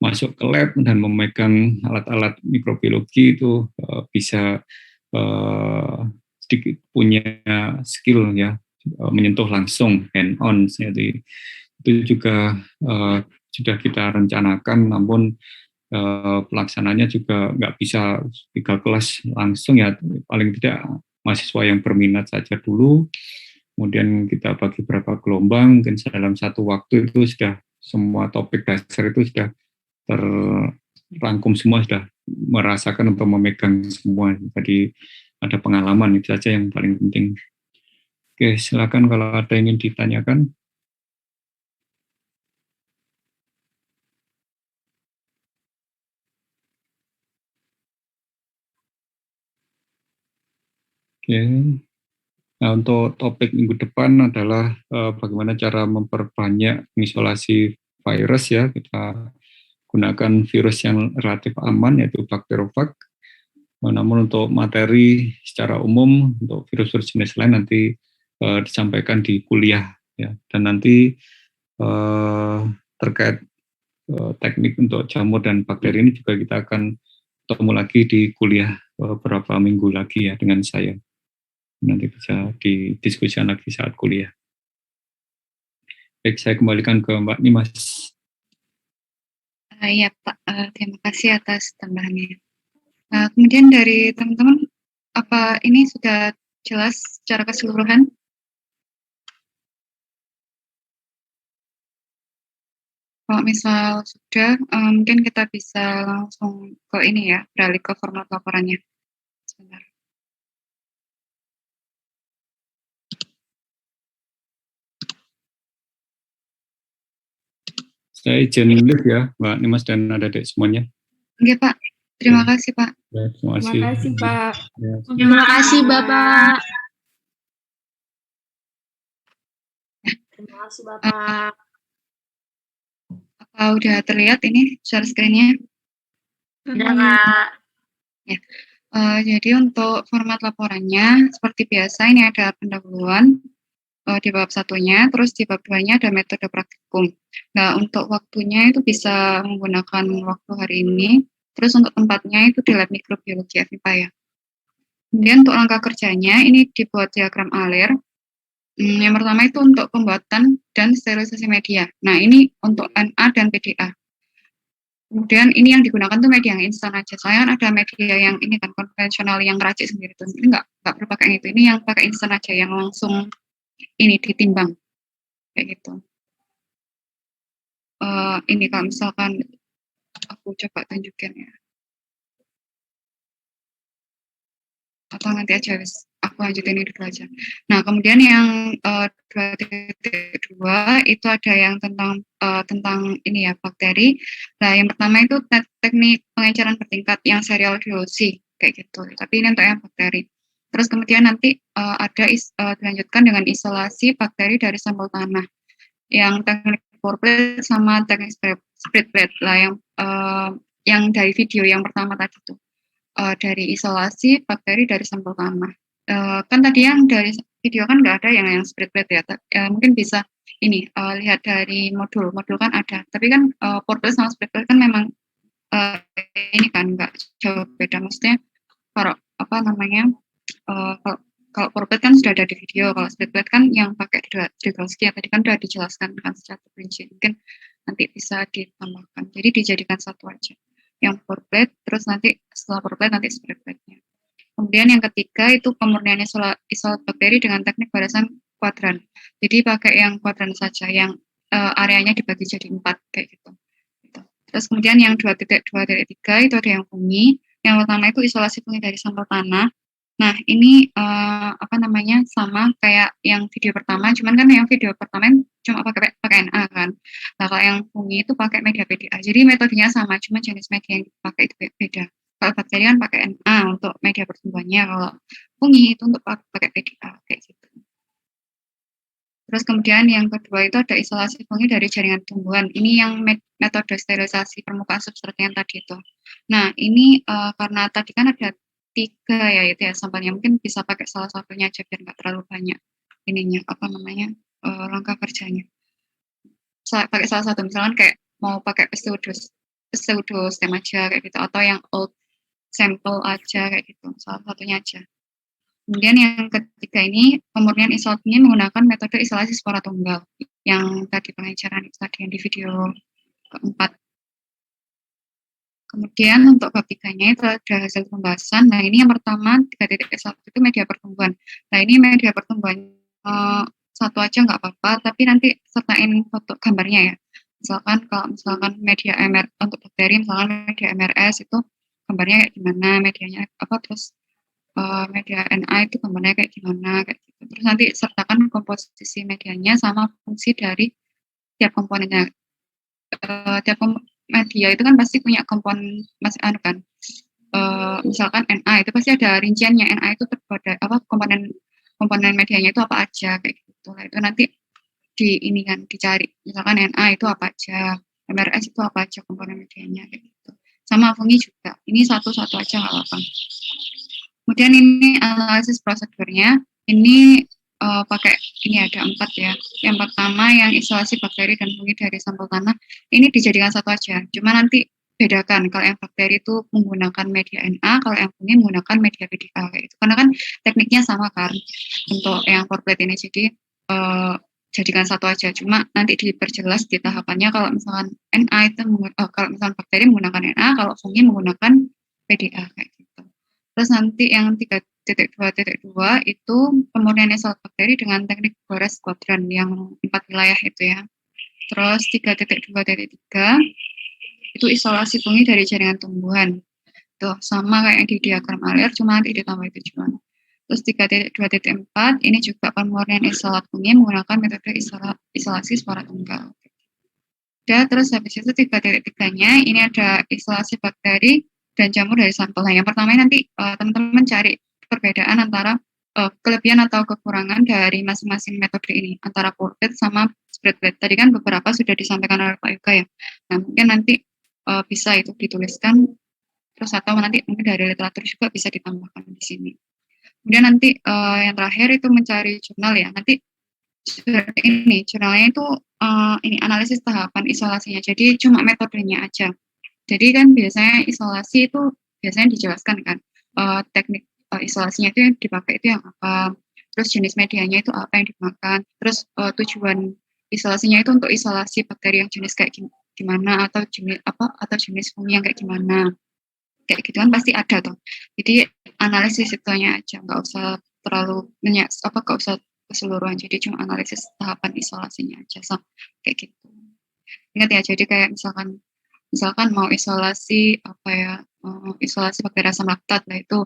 masuk ke lab dan memegang alat-alat mikrobiologi itu bisa sedikit punya skill ya, menyentuh langsung hand on. Jadi itu juga sudah kita rencanakan, namun pelaksananya juga nggak bisa 3 kelas langsung ya, paling tidak mahasiswa yang berminat saja dulu. Kemudian kita bagi beberapa gelombang, mungkin dalam satu waktu itu sudah semua topik dasar itu sudah terrangkum semua, sudah merasakan untuk memegang semua. Jadi ada pengalaman, itu saja yang paling penting. Oke, silakan kalau ada yang ingin ditanyakan. Oke. Nah, untuk topik minggu depan adalah bagaimana cara memperbanyak isolasi virus ya. Kita gunakan virus yang relatif aman, yaitu bakterofag. Namun untuk materi secara umum, untuk virus-virus jenis lain nanti disampaikan di kuliah. Ya. Dan nanti terkait teknik untuk jamur dan bakteri ini juga kita akan ketemu lagi di kuliah beberapa minggu lagi ya dengan saya. Nanti bisa didiskusikan lagi saat kuliah. Baik, saya kembalikan ke Mbak Nimas. Ya Pak, terima kasih atas tambahannya. Kemudian dari teman-teman, apa ini sudah jelas secara keseluruhan? Kalau misal sudah, mungkin kita bisa langsung ke ini ya, beralih ke format laporannya. Sebentar. Saya izin live ya, Mbak Nimas dan adik-adik semuanya. Oke Pak, terima kasih Pak. Ya, terima kasih. Terima kasih Pak. Ya. Terima kasih Bapak. Terima kasih Bapak. Apa udah terlihat ini share screen-nya? Sudah Kak. Ya. Jadi untuk format laporannya seperti biasa, ini ada pendahuluan di bab 1-nya, terus di bab 2-nya ada metode praktikum. Nah, untuk waktunya itu bisa menggunakan waktu hari ini, terus untuk tempatnya itu di lab mikrobiologi FIPA ya. Kemudian untuk langkah kerjanya, ini dibuat diagram alir. Yang pertama itu untuk pembuatan dan sterilisasi media. Nah, ini untuk NA dan PDA. Kemudian ini yang digunakan tuh media yang instan aja. Soalnya ada media yang ini kan konvensional yang racik sendiri tuh. Ini nggak perlu pakai itu. Ini yang pakai instan aja, yang langsung ini ditimbang kayak gitu. Ini kalau misalkan aku coba tunjukin ya, atau nanti aja aku lanjutin ini dulu aja. Nah, kemudian yang 2.2 itu ada yang tentang ini ya, bakteri. Nah, yang pertama itu teknik pengecaran bertingkat yang serial dilusi kayak gitu. Tapi ini untuk yang bakteri. Terus kemudian nanti dilanjutkan dengan isolasi bakteri dari sampel tanah, yang teknik pour plate sama teknik split plate lah, yang dari video yang pertama tadi tuh, dari isolasi bakteri dari sampel tanah. Kan tadi yang dari video kan nggak ada yang split plate ya, mungkin bisa ini lihat dari modul kan ada, tapi kan pour plate sama split plate kan memang ini kan nggak jauh beda, maksudnya kalau kalau pour plate kan sudah ada di video, kalau split plate kan yang pakai Dragowski ya, tadi kan sudah dijelaskan kan secara rinci, mungkin nanti bisa ditambahkan, jadi dijadikan satu aja, yang pour plate, terus nanti setelah pour plate nanti split plate-nya. Kemudian yang ketiga itu pemurnian isolat bakteri dengan teknik barisan kuadran, jadi pakai yang kuadran saja, yang areanya dibagi jadi 4 kayak gitu. Terus kemudian yang 2.2.3 itu ada yang fungi. Yang pertama itu isolasi fungi dari sampel tanah. Nah, ini sama kayak yang video pertama, cuman kan yang video pertama cuma pakai NA kan. Nah, kalau yang fungi itu pakai media PDA. Jadi metodenya sama, cuma jenis media yang dipakai itu beda. Kalau bakteri kan pakai NA untuk media pertumbuhannya, kalau fungi itu untuk pakai PDA kayak gitu. Terus kemudian yang kedua itu ada isolasi fungi dari jaringan tumbuhan. Ini yang metode sterilisasi permukaan substrat yang tadi itu. Nah, ini karena tadi kan ada 3 ya itu ya sampelnya, mungkin bisa pakai salah satunya aja biar nggak terlalu banyak ininya langkah kerjanya. Pakai salah satu, misalkan kayak mau pakai pseudostem aja kayak gitu, atau yang old sample aja kayak gitu, salah satunya aja. Kemudian yang ketiga ini pemurnian isolat fungi menggunakan metode isolasi spora tunggal yang tadi pengejaran itu tadi yang di video keempat. Kemudian untuk bab 3-nya itu ada hasil pembahasan. Nah, ini yang pertama 3.1 itu media pertumbuhan. Nah, ini media pertumbuhan satu aja nggak apa-apa, tapi nanti sertain foto gambarnya ya. Misalkan media MR untuk bakteri, misalkan media MRS itu gambarnya kayak gimana, medianya apa, terus media NA itu gambarnya kayak gimana kayak gitu. Terus nanti sertakan komposisi medianya sama fungsi dari tiap komponennya. Media itu kan pasti punya komponen kan. Misalkan NA itu pasti ada rinciannya, NA itu terbuat dari komponen medianya itu apa aja kayak gitu. Nah, itu nanti dicari. Misalkan NA itu apa aja, MRS itu apa aja komponen medianya kayak gitu. Sama fungi juga. Ini satu-satu aja nggak apa-apa. Kemudian ini analisis prosedurnya. Ini pakai ini ada 4 ya. Yang pertama yang isolasi bakteri dan fungi dari sampel tanah, ini dijadikan satu aja. Cuma nanti bedakan, kalau yang bakteri itu menggunakan media NA, kalau yang fungi menggunakan media PDA kayak gitu. Karena kan tekniknya sama kan untuk yang pour plate ini, jadi jadikan satu aja. Cuma nanti diperjelas di tahapannya, kalau misalkan NA itu kalau misalkan bakteri menggunakan NA, kalau fungi menggunakan PDA kayak gitu. Terus nanti yang 3.2.2 itu pemurnian isolat bakteri dengan teknik Boras kuadran yang 4 wilayah itu ya. Terus 3.2.3 itu isolasi fungi dari jaringan tumbuhan. Tuh sama kayak di diagram alir, cuma nanti ditambah tujuan. Terus 3.2.4 ini juga pemurnian isolat fungi menggunakan metode isolasi spora tunggal. Terus habis itu 3.3-nya ini ada isolasi bakteri dan jamur dari sampel. Nah, yang pertama nanti teman-teman cari perbedaan antara kelebihan atau kekurangan dari masing-masing metode ini antara pour plate sama split plate. Tadi kan beberapa sudah disampaikan oleh Pak Yuka ya. Nah, mungkin nanti bisa itu dituliskan, terus atau nanti mungkin dari literatur juga bisa ditambahkan di sini. Kemudian nanti yang terakhir itu mencari jurnal ya. Nanti jurnalnya itu ini analisis tahapan isolasinya. Jadi cuma metodenya aja. Jadi kan biasanya isolasi itu biasanya dijelaskan kan teknik isolasinya itu yang dipakai itu yang apa, terus jenis medianya itu apa yang dimakan, terus tujuan isolasinya itu untuk isolasi bakteri yang jenis kayak gimana, atau jenis fungi yang kayak gimana, kayak gitu kan pasti ada tuh. Jadi analisis itunya aja, nggak usah terlalu nggak usah keseluruhan, jadi cuma analisis tahapan isolasinya aja kayak gitu. Ingat ya, jadi kayak misalkan mau isolasi isolasi bakteri asam laktat, nah itu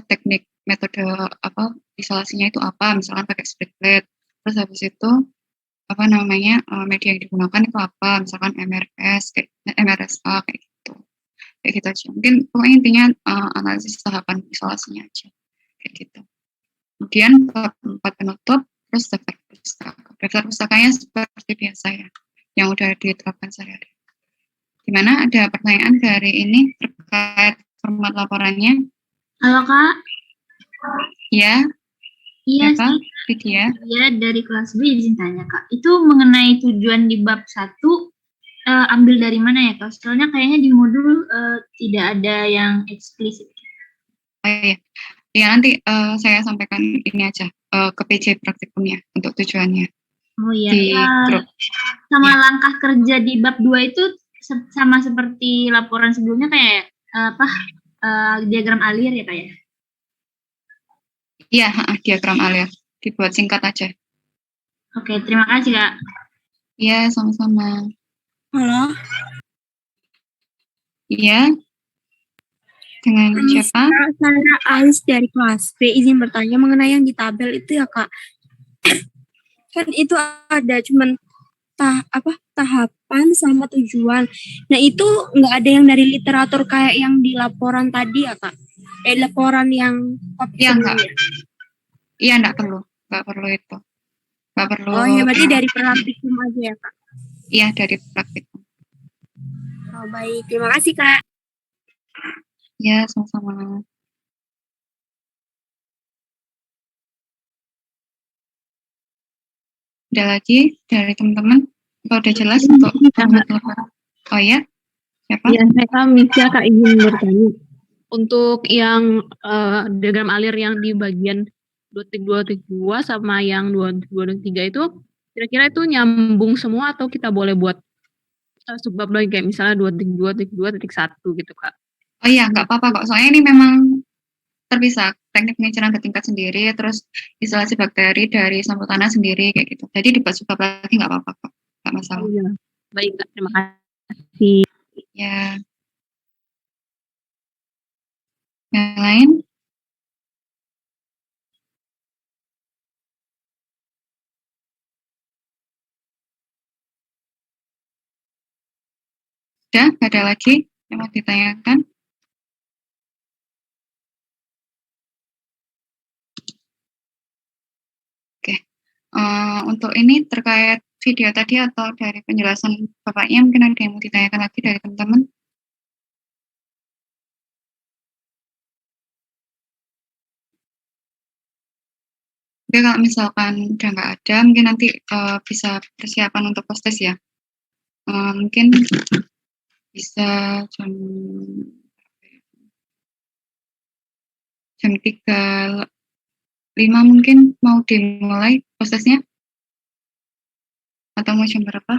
teknik metode isolasinya itu apa, misalkan pakai split plate. Terus habis itu media yang digunakan itu apa, misalkan MRSA kayak gitu aja. Mungkin pokoknya intinya analisis tahapan isolasinya aja kayak gitu. Kemudian bab 4 penutup, terus daftar pustaka. Daftar pustakanya seperti biasa ya, yang udah diterapkan sehari-hari. Gimana, ada pertanyaan dari ini terkait format laporannya? Halo Kak. Ya, Iya siapa? sih. Lydia. Iya, dari kelas B izin tanya Kak. Itu mengenai tujuan di bab 1 ambil dari mana ya Kak? Soalnya kayaknya di modul tidak ada yang eksplisit. Oh iya, ya nanti saya sampaikan ini aja ke PJ praktikumnya untuk tujuannya. Oh iya, Di grup. sama langkah kerja di bab 2 itu sama seperti laporan sebelumnya kayak diagram alir ya Kak ya? Iya, diagram alir. Dibuat singkat aja. Oke, terima kasih Kak. Iya, sama-sama. Halo. Iya. Dengan siapa? Saya Ais dari kelas B, izin bertanya mengenai yang di tabel itu ya Kak. Kan itu ada cuman tahapan sama tujuan. Nah itu nggak ada yang dari literatur kayak yang di laporan tadi ya Kak? Laporan yang Iya enggak. Iya enggak perlu itu. Enggak perlu. Oh ya berarti dari praktikum aja ya Kak? Iya dari praktikum. Oh baik, terima kasih Kak. Ya, sama-sama. Ada lagi dari teman-teman? Atau udah jelas untuk format laporan? Oh ya? Siapa? Ya, saya Misha Kak izin bertanya. Untuk yang diagram alir yang di bagian 2.2.2 sama yang 2.2.3 itu kira-kira itu nyambung semua atau kita boleh buat subbab lagi kayak misalnya 2.2.2.1 gitu Kak? Oh iya, nggak apa-apa kok. Soalnya ini memang terpisah. Teknik pengecaran ketingkat sendiri, terus isolasi bakteri dari sampel tanah sendiri, kayak gitu. Jadi dibuat subbab lagi nggak apa-apa kok. Nggak masalah. Oh, iya. Baik Kak, terima kasih. Ya. Yang lain? Udah, nggak ada lagi yang mau ditanyakan? Oke. Untuk ini terkait video tadi atau dari penjelasan Bapaknya, mungkin ada yang mau ditanyakan lagi dari teman-teman? Oke, kalau misalkan udah nggak ada, mungkin nanti bisa persiapan untuk post-test ya. Mungkin bisa jam 3.05 mungkin mau dimulai post-testnya? Atau mau jam berapa?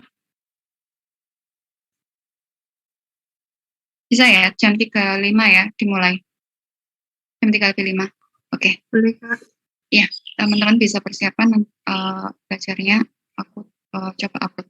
Bisa ya, jam 3.05 ya dimulai. Jam 3.05. Oke. Boleh Kak. Ya, teman-teman bisa persiapan belajarnya. Aku coba upload